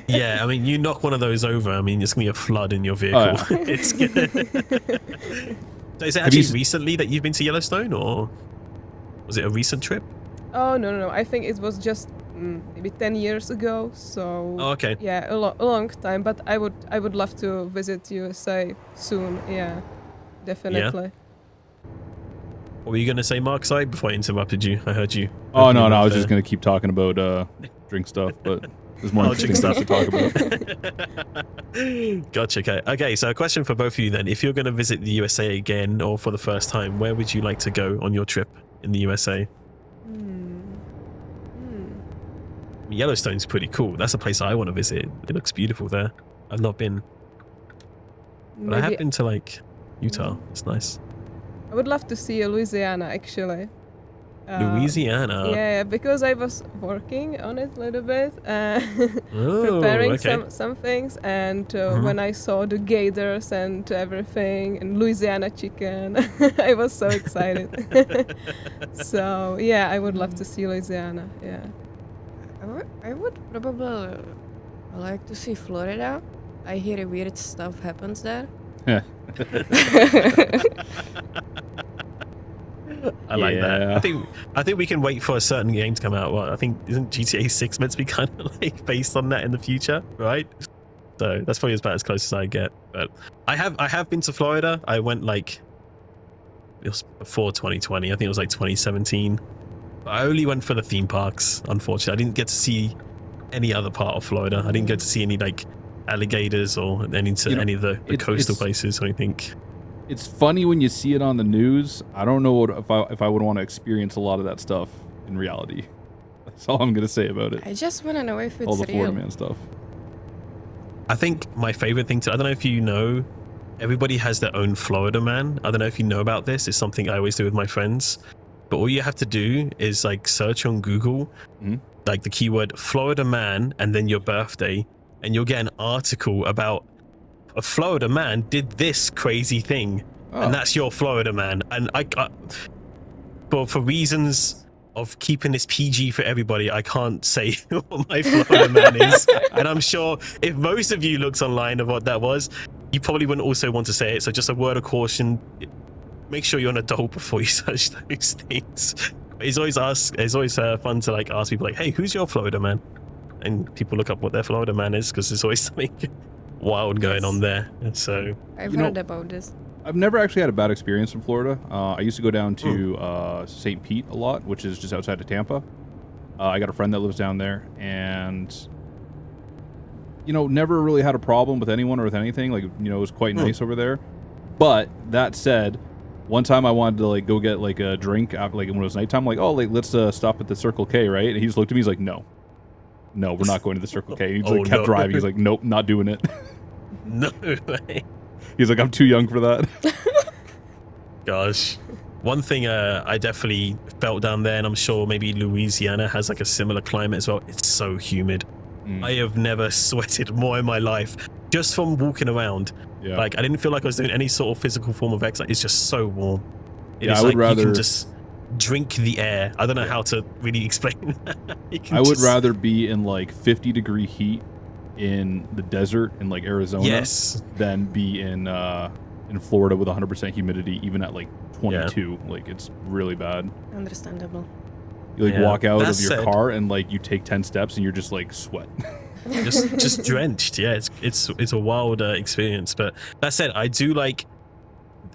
Yeah, I mean, you knock one of those over, I mean, it's gonna be a flood in your vehicle. Oh, yeah. It's gonna... So is it Have you actually recently that you've been to Yellowstone, or was it a recent trip? Oh no! I think it was just maybe 10 years ago. So Oh, okay. yeah, a long time. But I would love to visit USA soon. Yeah, definitely. What were you going to say, Mark? Sorry, before I interrupted you. I heard you. Oh, no, opening I up was just there. going to keep talking about drink stuff, but there's more Oh, interesting drink stuff to talk about. Gotcha. Okay, so a question for both of you then. If you're going to visit the USA again or for the first time, where would you like to go on your trip in the USA? Yellowstone's pretty cool. That's a place I want to visit. It looks beautiful there. I've not been, but I have been to like Utah. It's nice. I would love to see Louisiana actually. Louisiana. Yeah, because I was working on it a little bit, Oh, preparing okay. some things, and when I saw the gators and everything, and Louisiana chicken, I was so excited. So yeah, I would love to see Louisiana. Yeah. I would probably like to see Florida. I hear weird stuff happens there. I like that. Yeah. I think we can wait for a certain game to come out. Well, I think isn't GTA 6 meant to be kind of like based on that in the future, right? So that's probably about as close as I get. But I have been to Florida. I went like it was before 2020. I think it was like 2017. But I only went for the theme parks. Unfortunately, I didn't get to see any other part of Florida. I didn't get to see any like alligators or any of the coastal places or anything. It's funny when you see it on the news. I don't know if I would want to experience a lot of that stuff in reality. That's all I'm gonna say about it. I just want to know if it's All the Florida real. man stuff. I think my favorite thing I don't know if you know, everybody has their own Florida man. I don't know if you know about this. It's something I always do with my friends. But all you have to do is like search on Google, like the keyword Florida man and then your birthday, and you'll get an article about a Florida man did this crazy thing. And that's your Florida man. And but for reasons of keeping this PG for everybody, I can't say what my Florida man is. And I'm sure if most of you looked online of what that was, you probably wouldn't also want to say it. So just a word of caution. Make sure you're an adult before you search those things. It's always fun to like ask people like, hey, who's your Florida man? And people look up what their Florida man is because there's always something wild going on there. So I've heard about this. I've never actually had a bad experience in Florida. I used to go down to St. Pete a lot, which is just outside of Tampa. I got a friend that lives down there, and never really had a problem with anyone or with anything. Like, it was quite nice over there. But that said, one time I wanted to like go get like a drink after, like when it was nighttime. I'm like, oh, like let's stop at the Circle K, right? And he just looked at me. He's like, no, we're not going to the Circle K. And he kept driving. He's like, nope, not doing it. No way. He's like, I'm too young for that. Gosh. One thing I definitely felt down there, and I'm sure maybe Louisiana has like a similar climate as well. It's so humid. I have never sweated more in my life just from walking around. Yeah. Like I didn't feel like I was doing any sort of physical form of exercise. It's just so warm. I would rather you can just drink the air. I don't know how to really explain that. I would rather be in like 50-degree heat in the desert in like Arizona than be in Florida with 100% humidity, even at like 22. Yeah. Like it's really bad. Understandable. You like walk out of your car and like you take 10 steps and you're just like sweat. just drenched. Yeah, it's a wild experience. But that said, I do like.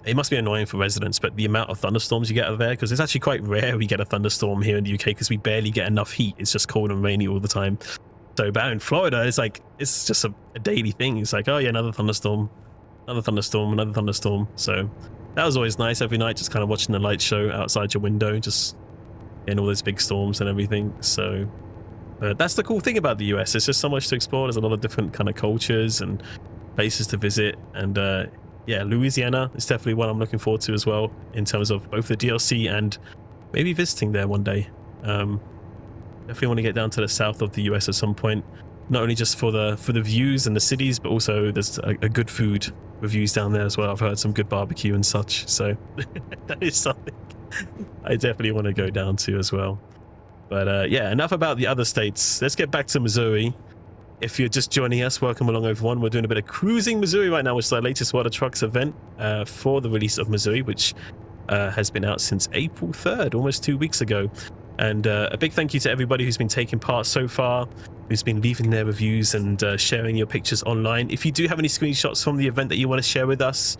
It must be annoying for residents, but the amount of thunderstorms you get out of there, because it's actually quite rare we get a thunderstorm here in the UK because we barely get enough heat. It's just cold and rainy all the time. So back in Florida, it's like it's just a daily thing. It's like, oh yeah, another thunderstorm, another thunderstorm, another thunderstorm. So that was always nice every night, just kind of watching the light show outside your window, just getting all those big storms and everything. So that's the cool thing about the US. It's just so much to explore. There's a lot of different kind of cultures and places to visit. And yeah, Louisiana is definitely one I'm looking forward to as well, in terms of both the DLC and maybe visiting there one day. Definitely want to get down to the south of the US at some point, not only just for the views and the cities, but also there's a good food reviews down there as well. I've heard some good barbecue and such, so that is something I definitely want to go down to as well. But yeah, enough about the other states. Let's get back to Missouri. If you're just joining us, welcome along everyone. We're doing a bit of Cruising Missouri right now, which is our latest Water Trucks event for the release of Missouri, which has been out since April 3rd, almost 2 weeks ago. And a big thank you to everybody who's been taking part so far, who's been leaving their reviews and sharing your pictures online. If you do have any screenshots from the event that you want to share with us,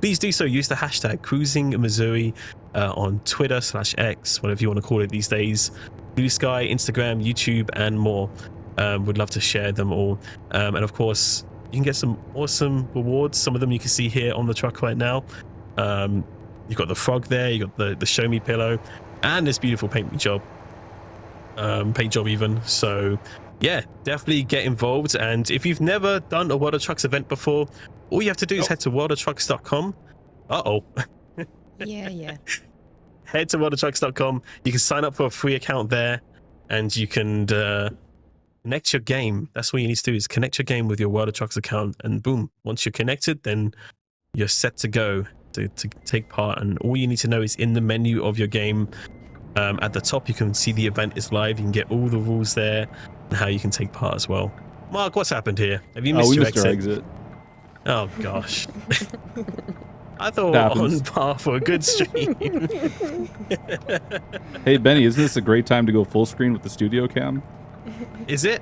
please do so. Use the hashtag cruisingmissouri on Twitter/X, whatever you want to call it these days, Blue Sky, Instagram, YouTube, and more. Would love to share them all. And of course, you can get some awesome rewards. Some of them you can see here on the truck right now. You've got the frog there, you got the show me pillow, and this beautiful paint job even. So yeah, definitely get involved. And if you've never done a World of Trucks event before, all you have to do is head to worldoftrucks.com. Yeah. Head to worldoftrucks.com. You can sign up for a free account there, and you can connect your game. That's what you need to do, is connect your game with your World of Trucks account, and boom, once you're connected, then you're set to go to take part. And all you need to know is in the menu of your game, at the top you can see the event is live. You can get all the rules there and how you can take part as well. Mark, what's happened here? Have you missed we your missed our exit. Oh gosh. I thought we were on par for a good stream. Hey Benny, isn't this a great time to go full screen with the studio cam? Is it?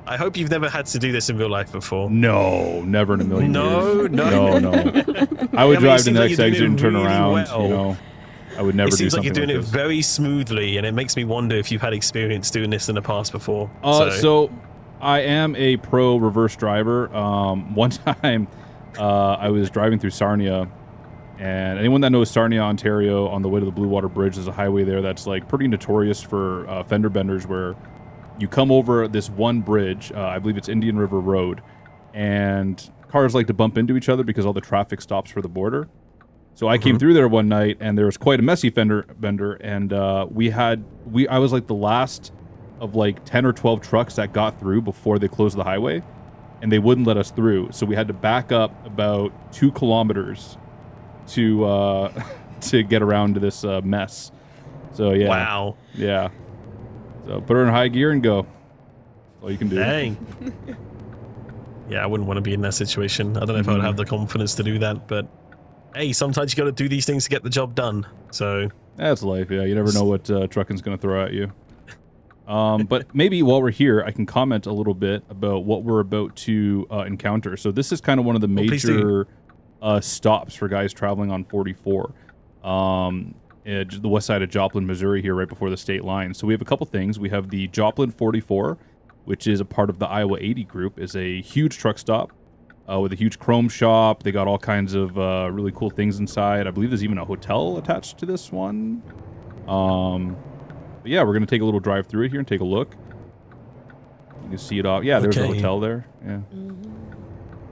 I hope you've never had to do this in real life before. No, never in a million years. No. I would drive the seems like next you're doing exit and it turn really around. well. You know, I would never It do seems like something you're doing like it this. very smoothly, and it makes me wonder if you've had experience doing this in the past before. So I am a pro reverse driver. One time I was driving through Sarnia, and anyone that knows Sarnia, Ontario, on the way to the Blue Water Bridge, there's a highway there that's like pretty notorious for fender benders, where you come over this one bridge, I believe it's Indian River Road, and cars like to bump into each other because all the traffic stops for the border. So I came through there one night, and there was quite a messy fender bender, and I was like the last of like 10 or 12 trucks that got through before they closed the highway, and they wouldn't let us through. So we had to back up about 2 kilometers to to get around to this mess. So yeah. Wow. Yeah. So put her in high gear and go. That's all you can do. Dang. Yeah, I wouldn't want to be in that situation. I don't know if I would have the confidence to do that, but hey, sometimes you got to do these things to get the job done. So that's life. Yeah, you never know what trucking's going to throw at you. But maybe while we're here, I can comment a little bit about what we're about to encounter. So this is kind of one of the major stops for guys traveling on 44. The west side of Joplin, Missouri here, right before the state line. So we have a couple things. We have the Joplin 44, which is a part of the Iowa 80 group, is a huge truck stop with a huge chrome shop. They got all kinds of really cool things inside. I believe there's even a hotel attached to this one. But yeah, we're going to take a little drive through it here and take a look. You can see it off. Yeah, there's a hotel there. Yeah.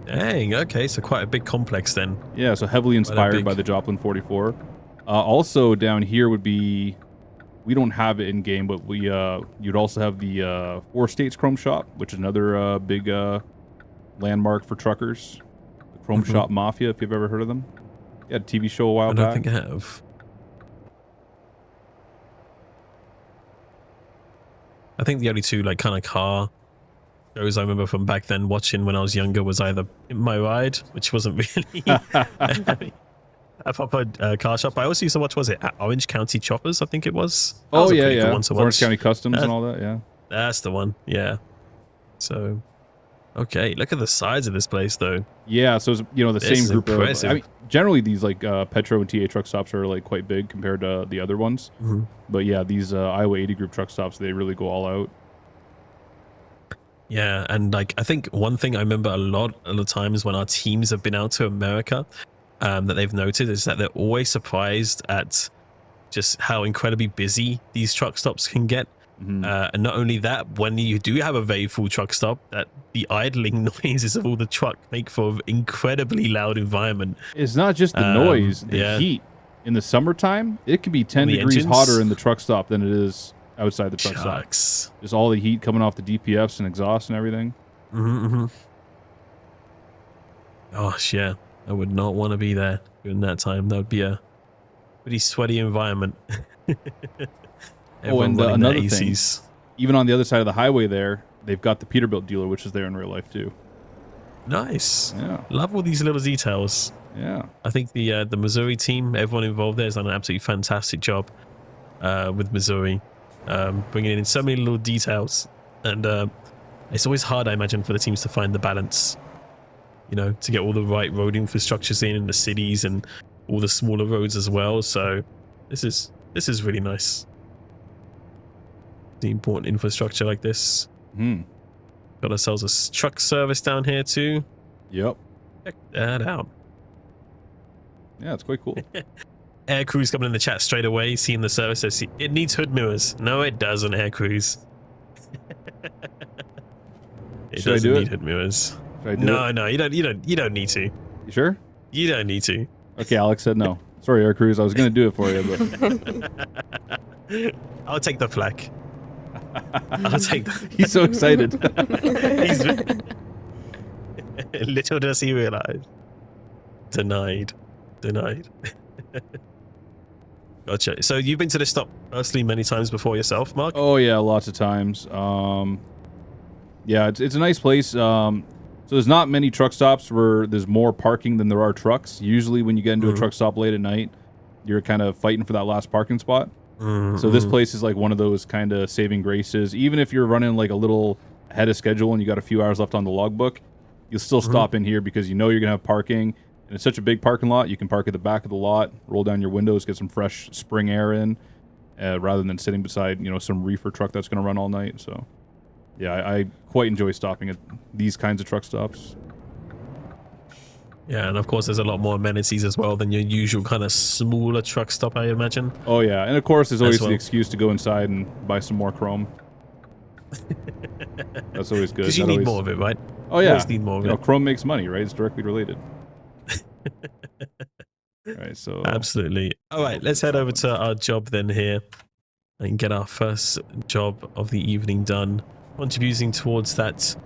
Dang, okay, so quite a big complex then. Yeah, so heavily inspired by the Joplin 44. Also down here would be, we don't have it in game, but you'd also have the Four States Chrome Shop, which is another big landmark for truckers. The Chrome Shop Mafia, if you've ever heard of them. You had a TV show a while back. I don't think I have. I think the only two like kind of car shows I remember from back then watching when I was younger was either In My Ride, which wasn't really a proper car shop. I also used to watch, was it Orange County Choppers? I think it was. Oh yeah. Orange County Customs and all that. Yeah, that's the one. Yeah. So, okay, look at the size of this place, though. Yeah, so it's, the This same is group impressive. of. I mean, generally these like Petro and TA truck stops are like quite big compared to the other ones. But yeah, these Iowa 80 group truck stops, they really go all out. Yeah, and like I think one thing I remember a lot of the times when our teams have been out to America, that they've noted is that they're always surprised at just how incredibly busy these truck stops can get. And not only that, when you do have a very full truck stop, that the idling noises of all the truck make for an incredibly loud environment. It's not just the noise, the heat. In the summertime, it can be 10 degrees engines? hotter in the truck stop than it is outside the truck stop. Shucks. Just all the heat coming off the DPFs and exhaust and everything. Gosh, yeah. I would not want to be there during that time. That would be a pretty sweaty environment. And another thing, even on the other side of the highway there, they've got the Peterbilt dealer, which is there in real life too. Nice. Yeah. Love all these little details. Yeah. I think the Missouri team, everyone involved there has done an absolutely fantastic job with Missouri, bringing in so many little details. And it's always hard, I imagine, for the teams to find the balance, you know, to get all the right road infrastructures in the cities and all the smaller roads as well. So this is really nice. The important infrastructure like this. Got ourselves a truck service down here too. Yep. Check that out. Yeah, it's quite cool. Air Cruise coming in the chat straight away, seeing the service. Says it needs hood mirrors. No, it doesn't, Air Cruise. It Should I doesn't do need it? hood mirrors. Should I do No, it? no, you don't need to. You sure? You don't need to. Okay, Alex said no. Sorry, Air Cruise. I was gonna do it for you, but I'll take the flag. I'll take the. he's so excited. Little does he realize. Denied. Gotcha. So you've been to this stop personally many times before yourself, Mark? Oh yeah, lots of times. Yeah, it's a nice place. So there's not many truck stops where there's more parking than there are trucks. Usually when you get into a truck stop late at night, you're kind of fighting for that last parking spot. So this place is like one of those kind of saving graces. Even if you're running like a little ahead of schedule and you got a few hours left on the logbook, you'll still stop in here because you know you're gonna have parking. And it's such a big parking lot, you can park at the back of the lot, roll down your windows, get some fresh spring air in, rather than sitting beside, you know, some reefer truck that's going to run all night. So, yeah, I quite enjoy stopping at these kinds of truck stops. Yeah, and of course there's a lot more amenities as well than your usual kind of smaller truck stop, I imagine. Oh, yeah. And, of course, there's always well. the excuse to go inside and buy some more chrome. That's always good. Because you need more of it, right? Oh, You yeah. always need more of You know, it. chrome makes money, right? It's directly related. All right, so Absolutely. All right, let's head over to our job then here and get our first job of the evening done, contributing towards that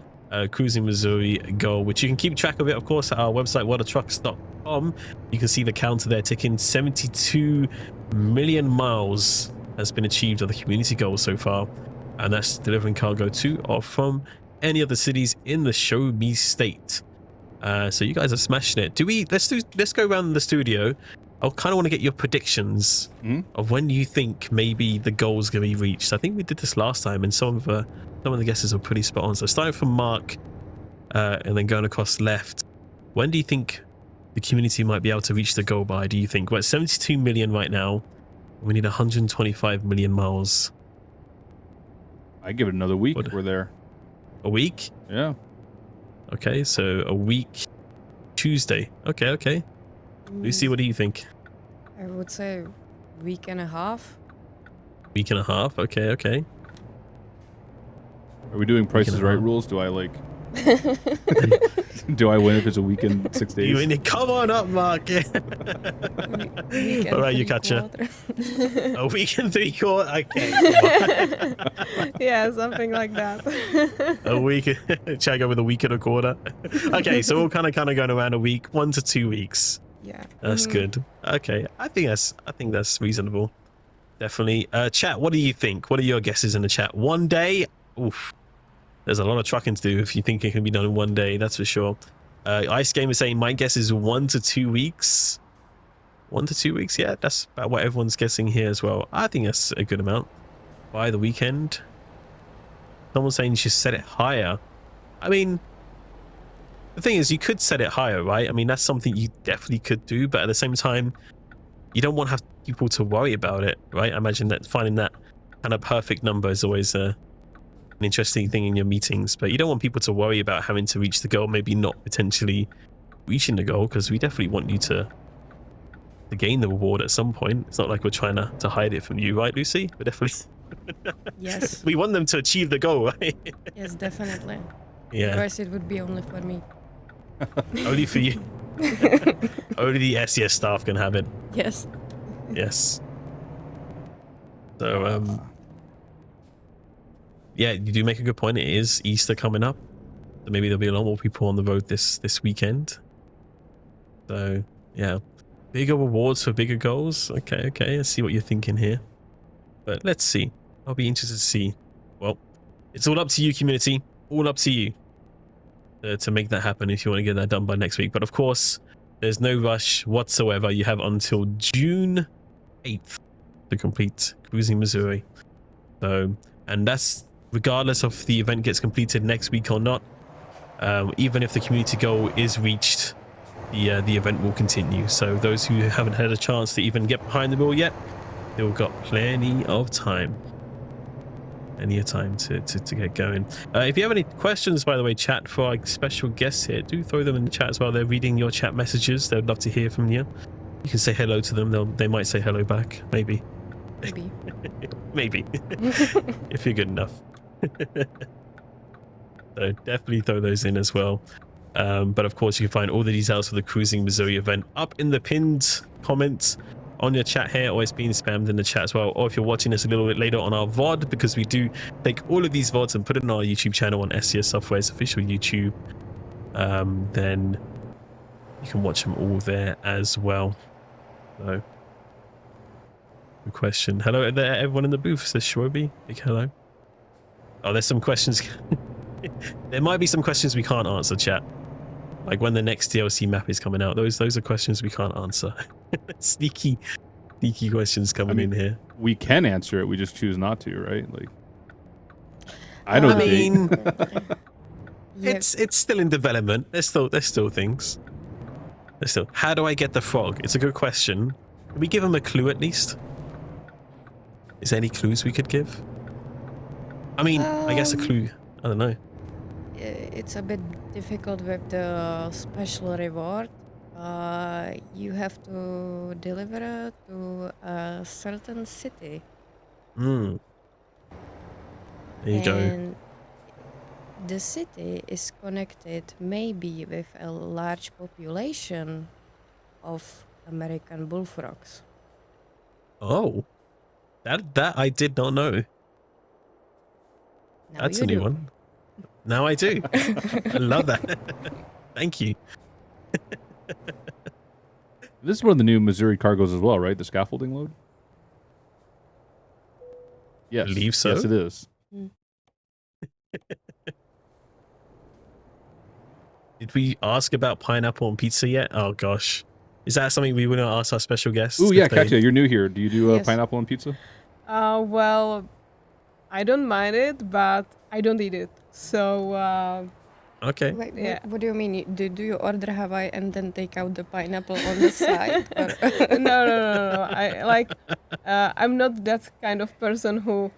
Cruising Missouri goal, which you can keep track of it, of course, at our website, whatatrucks.com. You can see the counter there ticking. 72 million miles has been achieved of the community goal so far, and that's delivering cargo to or from any of the cities in the Show Me state. So you guys are smashing it. Let's go around the studio. I kind of want to get your predictions of when you think maybe the goal's going to be reached. I think we did this last time, and some of the guesses are pretty spot on. So starting from Mark, and then going across left, when do you think the community might be able to reach the goal by? Do you think we're at 72 million right now? We need 125 million miles. I give it another week. What? We're there. A week? Yeah. Okay, so a week, Tuesday. Okay. Lucy, what do you think? I would say week and a half. Week and a half. Okay. Are we doing Price is and a Right half. rules? Do I like? Do I win if it's a week and 6 days? You in it? Come on up, Mark. Week and All right, you 3 catch quarter. A week and 3 quarters. Okay. Yeah, something like that. A week. Should I go with a week and a quarter? Okay, so we're kind of going around a week, 1 to 2 weeks. Yeah. That's good. Okay, I think that's reasonable. Definitely. Chat, what do you think? What are your guesses in the chat? 1 day? Oof. There's a lot of trucking to do if you think it can be done in 1 day, that's for sure. Ice Game is saying my guess is 1 to 2 weeks. 1 to 2 weeks, yeah, that's about what everyone's guessing here as well. I think that's a good amount. By the weekend. Someone's saying you should set it higher. I mean, the thing is, you could set it higher, right? I mean, that's something you definitely could do, but at the same time, you don't want to have people to worry about it, right? I imagine that finding that kind of perfect number is always an interesting thing in your meetings, but you don't want people to worry about having to reach the goal, maybe not potentially reaching the goal, because we definitely want you to gain the reward at some point. It's not like we're trying to hide it from you, right, Lucy? We're definitely Yes. we want them to achieve the goal, right? Yes, definitely. Yeah, Otherwise, it would be only for me. only for you. Only the SES staff can have it. Yes. Yes. So yeah, you do make a good point. It is Easter coming up, so maybe there'll be a lot more people on the road this weekend. So yeah, bigger rewards for bigger goals. Okay, I see what you're thinking here, but let's see. I'll be interested to see. Well, it's all up to you, community. All up to you. to make that happen if you want to get that done by next week. But of course, there's no rush whatsoever. You have until June 8th to complete Cruising Missouri. So, and that's regardless of the event gets completed next week or not. Even if the community goal is reached, the event will continue. So those who haven't had a chance to even get behind the wheel yet, they've got plenty of time. Plenty of time to get going. If you have any questions, by the way, chat, for our special guests here, do throw them in the chat as well. They're reading your chat messages. They'd love to hear from you. You can say hello to them. They might say hello back. Maybe. Maybe. If you're good enough. So definitely throw those in as well. But of course, you can find all the details for the Cruising Missouri event up in the pinned comments on your chat here, or it's being spammed in the chat as well. Or if you're watching this a little bit later on our VOD, because we do take all of these VODs and put it on our YouTube channel on SCS Software's official YouTube, then you can watch them all there as well. So, good question. Hello there, everyone in the booth, says Shroby. Big hello. Oh, there's some questions. There might be some questions we can't answer, chat. Like when the next DLC map is coming out. Those are questions we can't answer. Sneaky questions coming in here. We can answer it. We just choose not to, right? Like, I don't mean, Yeah. it's still in development. There's still things. There's still. How do I get the frog? It's a good question. Can we give him a clue at least? Is there any clues we could give? I mean, I guess a clue. I don't know. It's a bit difficult with the special reward. You have to deliver to a certain city. There you go. And the city is connected maybe with a large population of American bullfrogs. Oh, that I did not know. Now That's you a new do. one. Now I do. I love that. Thank you. This is one of the new Missouri cargos as well, right? The scaffolding load? Yes. Believe so. Yes, it is. Did we ask about pineapple on pizza yet? Oh gosh. Is that something we want to ask our special guests? Ooh, yeah, if they- Katya, you're new here. Do you do Yes. pineapple on pizza? Well, I don't mind it, but I don't eat it. So Okay. Wait, Yeah. what do you mean? Do you order Hawaii and then take out the pineapple on the side? Or no. I'm not that kind of person who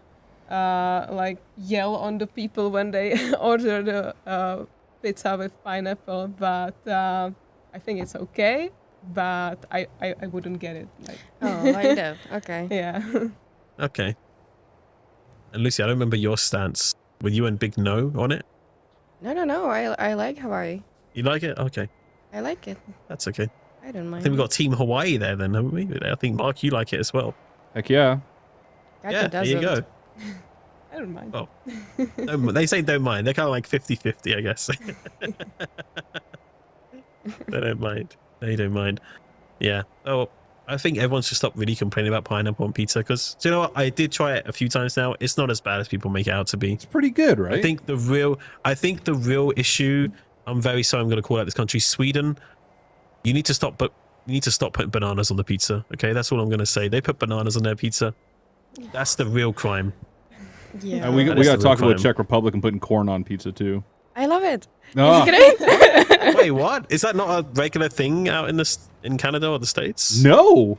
like yell on the people when they order the pizza with pineapple. But I think it's okay. But I wouldn't get it. Like, Oh, like that. Okay. yeah. Okay. And Lucy, I don't remember your stance. Were you and Big No on it? No. I like Hawaii. You like it? Okay. I like it. That's okay. I don't I mind. think we've got Team Hawaii there then, haven't we? I think, Mark, you like it as well. Heck yeah. Katya Yeah, there you go. doesn't. I don't mind. Oh. They say don't mind. They're kind of like 50-50, I guess. They don't mind. They don't mind. Yeah. Oh, I think everyone should stop really complaining about pineapple on pizza because, do you know what? I did try it a few times now. It's not as bad as people make it out to be. It's pretty good, right? I think the real issue, I'm very sorry, I'm going to call out this country, Sweden. You need to stop putting bananas on the pizza. Okay, that's all I'm going to say. They put bananas on their pizza. That's the real crime. Yeah. And we That got is to the talk real about crime. Czech Republic and putting corn on pizza too. I love it. Ah, It's great. Wait, what? Is that not a regular thing out in Canada or the States? no,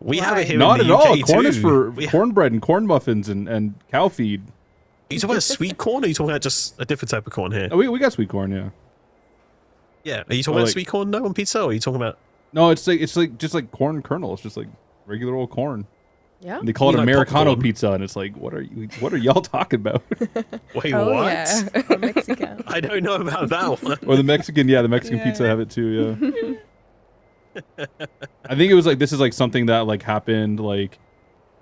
We have it here not in at the UK all. Corn is too. for We- cornbread and corn muffins and cow feed. Are you talking about sweet corn or are you talking about just a different type of corn here? Oh, we got sweet corn, yeah. Yeah. Are you talking Or about like- sweet corn no on pizza or are you talking about No, it's like just like corn kernel. It's just like regular old corn. Yeah. And they call it You like Americano popcorn? pizza, and it's like, what are y'all talking about? wait, Oh what? yeah. Mexican. I don't know about that one. Or the Mexican Yeah. pizza have it too, yeah. I think it was like this is like something that like happened like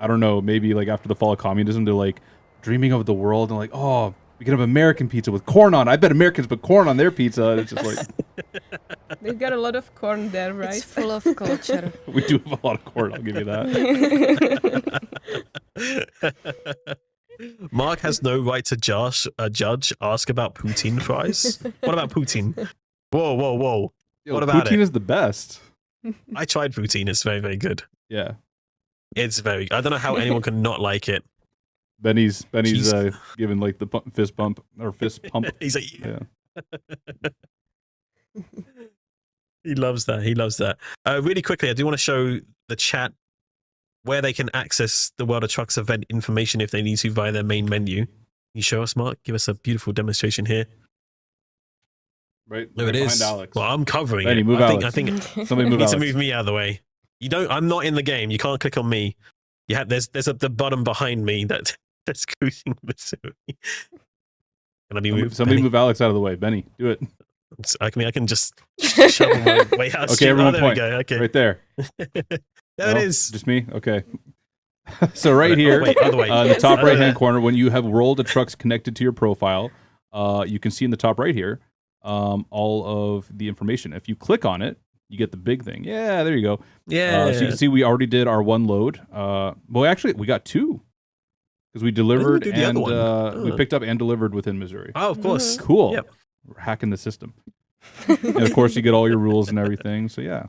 I don't know, maybe like after the fall of communism, they're like dreaming of the world and like, oh, we can have American pizza with corn on. I bet Americans put corn on their pizza. And it's just like They've got a lot of corn there, right? It's full of culture. we do have a lot of corn, I'll give you that. Mark has no right to judge. Ask about poutine fries. What about poutine? Whoa, whoa, whoa! Yo, What about poutine it? is the best. I tried poutine. It's very, very good. Yeah. It's very. I don't know how anyone can not like it. Benny's Jeez. giving like the fist bump or fist pump. He's like, Yeah. he loves that. He loves that. Really quickly, I do want to show the chat where they can access the World of Trucks event information if they need to via their main menu. Can you show us, Mark? Give us a beautiful demonstration here. Right. There right it behind is. Alex. Well, I'm covering Benny, it. move I Alex. think Somebody you move need to Alex. move me out of the way. You don't. I'm not in the game. You can't click on me. You have. There's the button behind me that's cruising Missouri. Can I be moved? Somebody Benny? move Alex out of the way. Benny, do it. I can just shovel my way out. Okay, Oh, everyone there point. we go. Okay. Right there. There it No? is. Just me? Okay. So right here, Oh, wait, other way. in the top Other right-hand way. corner, when you have World of Trucks connected to your profile, you can see in the top right here all of the information. If you click on it, you get the big thing. Yeah, there you go. Yeah. So you can see we already did our one load. Well, actually, we got two because we delivered do the other and one? we Oh. picked up and delivered within Missouri. Oh, of course. Cool. Yep. We're hacking the system. And of course, you get all your rules and everything. So yeah.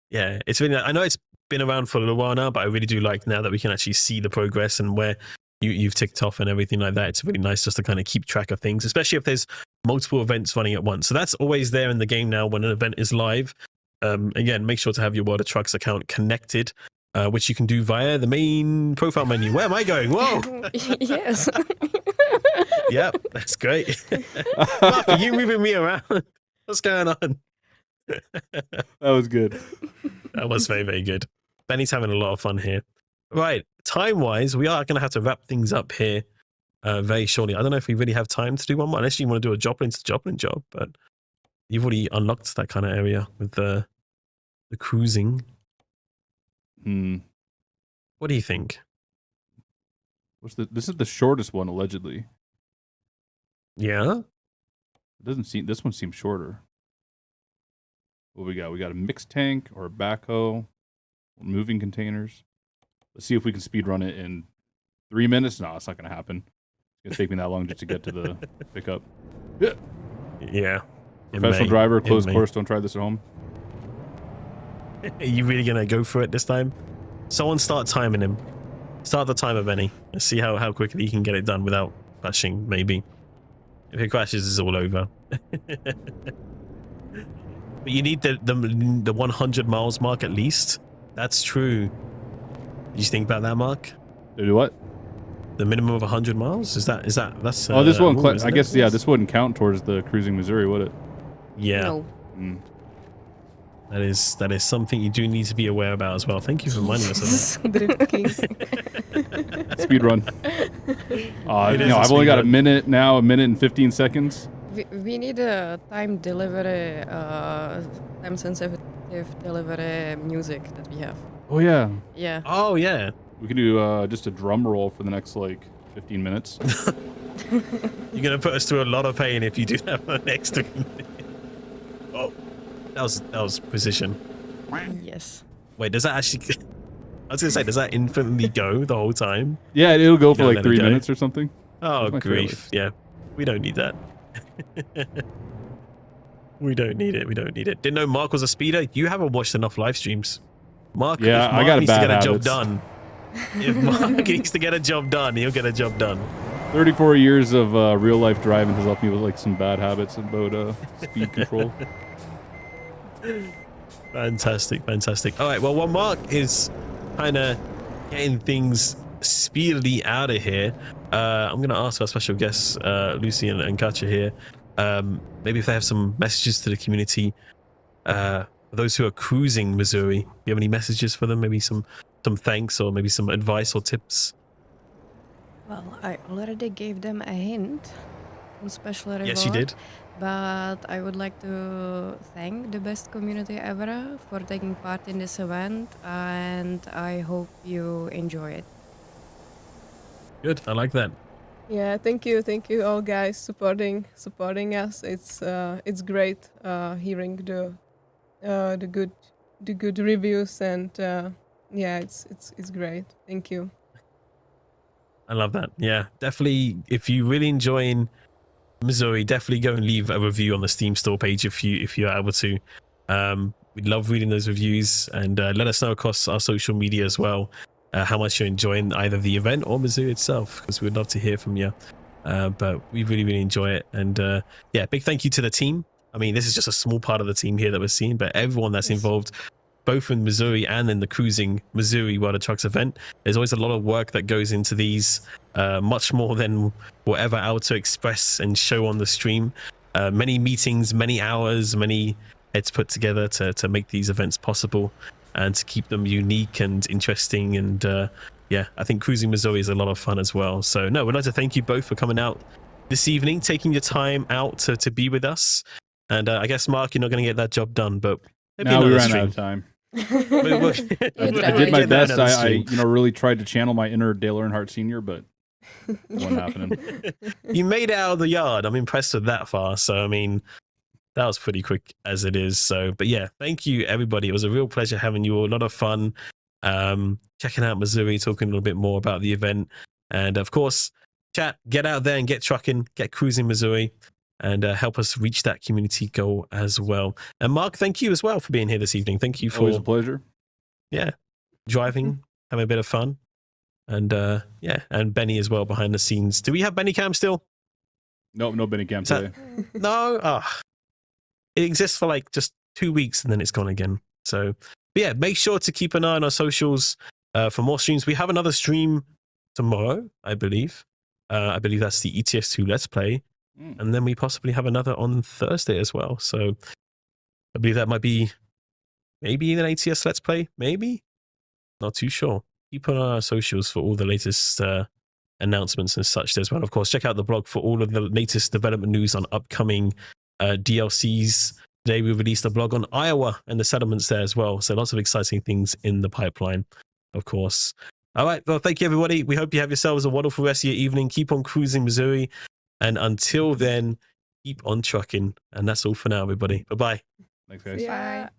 Yeah, it's really. I know it's been around for a little while now, but I really do like now that we can actually see the progress and where you've ticked off and everything like that. It's really nice just to kind of keep track of things, especially if there's multiple events running at once. So that's always there in the game now when an event is live. Again, make sure to have your World of Trucks account connected, which you can do via the main profile menu. Where am I going? Whoa! Yes. Yep, that's great. Mark, are you moving me around? What's going on? That was good. That was very, very good. Benny's having a lot of fun here. Right, time-wise, we are going to have to wrap things up here very shortly. I don't know if we really have time to do one more, unless you want to do a Joplin to Joplin job, but you've already unlocked that kind of area with the cruising. What do you think? This is the shortest one, allegedly. Yeah? It doesn't seem, this one seems shorter. What we got? We got a mixed tank or a backhoe, moving containers. Let's see if we can speed run it in 3 minutes. No, it's not going to happen. It's going to take me that long just to get to the pickup. Yeah. Yeah. It Professional may. driver, It closed may. course. Don't try this at home. Are you really going to go for it this time? Someone start timing him. Start the timer, Benny. Let's see how quickly you can get it done without crashing, maybe. If it crashes, it's all over. But you need the 100 miles mark at least. That's true. Did you think about that, Mark? Did you what? The minimum of 100 miles? That's This a won't. rule, I isn't it? guess yeah. This wouldn't count towards the cruising Missouri, would it? Yeah. No. That is something you do need to be aware about as well. Thank you for reminding us of that. Drift King. Speed run. It You is know, a I've only speed got a run. minute now. A minute and 15 seconds. We need a time delivery, time sensitive delivery music that we have. Oh yeah. Yeah. Oh, yeah. We could do just a drum roll for the next like 15 minutes. You're going to put us through a lot of pain if you do that for the next 3 minutes. Oh, that was precision. Yes. Wait, does that actually... I was going to say, does that infinitely go the whole time? Yeah, it'll go for Don't like let it 3 go. minutes or something. Oh, Where's my grief. Yeah, we don't need that. We don't need it. We don't need it. Didn't know Mark was a speeder. You haven't watched enough live streams. Mark, Yeah, if I Mark got a needs to bad get a job habits. done. If Mark needs to get a job done, he'll get a job done. 34 years of real life driving has helped me with like some bad habits about speed control. Fantastic, fantastic. All right, well, while Mark is kind of getting things speedily out of here, I'm going to ask our special guests, Lucy and Katja here, maybe if they have some messages to the community, for those who are cruising Missouri. Do you have any messages for them? Maybe some thanks or maybe some advice or tips? Well, I already gave them a hint on special reward. Yes, you did. But I would like to thank the best community ever for taking part in this event, and I hope you enjoy it. Good. I like that. Yeah, thank you all guys supporting us. It's great hearing the good reviews and yeah, it's great. Thank you. I love that. Yeah, definitely. If you really enjoying Missouri, definitely go and leave a review on the Steam store page if you're able to. We'd love reading those reviews, and let us know across our social media as well how much you're enjoying either the event or Missouri itself, because we'd love to hear from you. But we really enjoy it, and yeah, big thank you to the team. I mean, this is just a small part of the team here that we're seeing, but everyone that's involved, both in Missouri and in the Cruising Missouri World of Trucks event. There's always a lot of work that goes into these, much more than whatever Auto express and show on the stream. Many meetings, many hours, many heads put together to make these events possible and to keep them unique and interesting. And yeah, I think Cruising Missouri is a lot of fun as well. So no, we'd like to thank you both for coming out this evening, taking your time out to be with us. And I guess, Mark, you're not going to get that job done, but maybe Now we another ran stream. out of time. You I tried. did my Get that best. another I stream. really tried to channel my inner Dale Earnhardt Sr., but it wasn't happening. You made it out of the yard. I'm impressed with that far. So, I mean, that was pretty quick as it is. So, but yeah, thank you, everybody. It was a real pleasure having you all. A lot of fun checking out Missouri, talking a little bit more about the event. And of course, chat, get out there and get trucking, get Cruising Missouri, and help us reach that community goal as well. And Mark, thank you as well for being here this evening. Thank you for Always a pleasure. driving, having a bit of fun. And yeah, and Benny as well behind the scenes. Do we have Benny Cam still? Nope, no Benny Camp Is that- today. No. It exists for like just 2 weeks and then it's gone again. So but yeah, make sure to keep an eye on our socials for more streams. We have another stream tomorrow, I believe. I believe that's the ETS2 Let's Play. And then we possibly have another on Thursday as well. So I believe that might be maybe an ATS Let's Play. Maybe. Not too sure. Keep an eye on our socials for all the latest announcements and such as well. Of course, check out the blog for all of the latest development news on upcoming DLCs. Today we released a blog on Iowa and the settlements there as well. So lots of exciting things in the pipeline, of course. All right. Well, thank you, everybody. We hope you have yourselves a wonderful rest of your evening. Keep on cruising Missouri. And until then, keep on trucking. And that's all for now, everybody. Bye-bye. Thanks, guys. Yeah. Bye.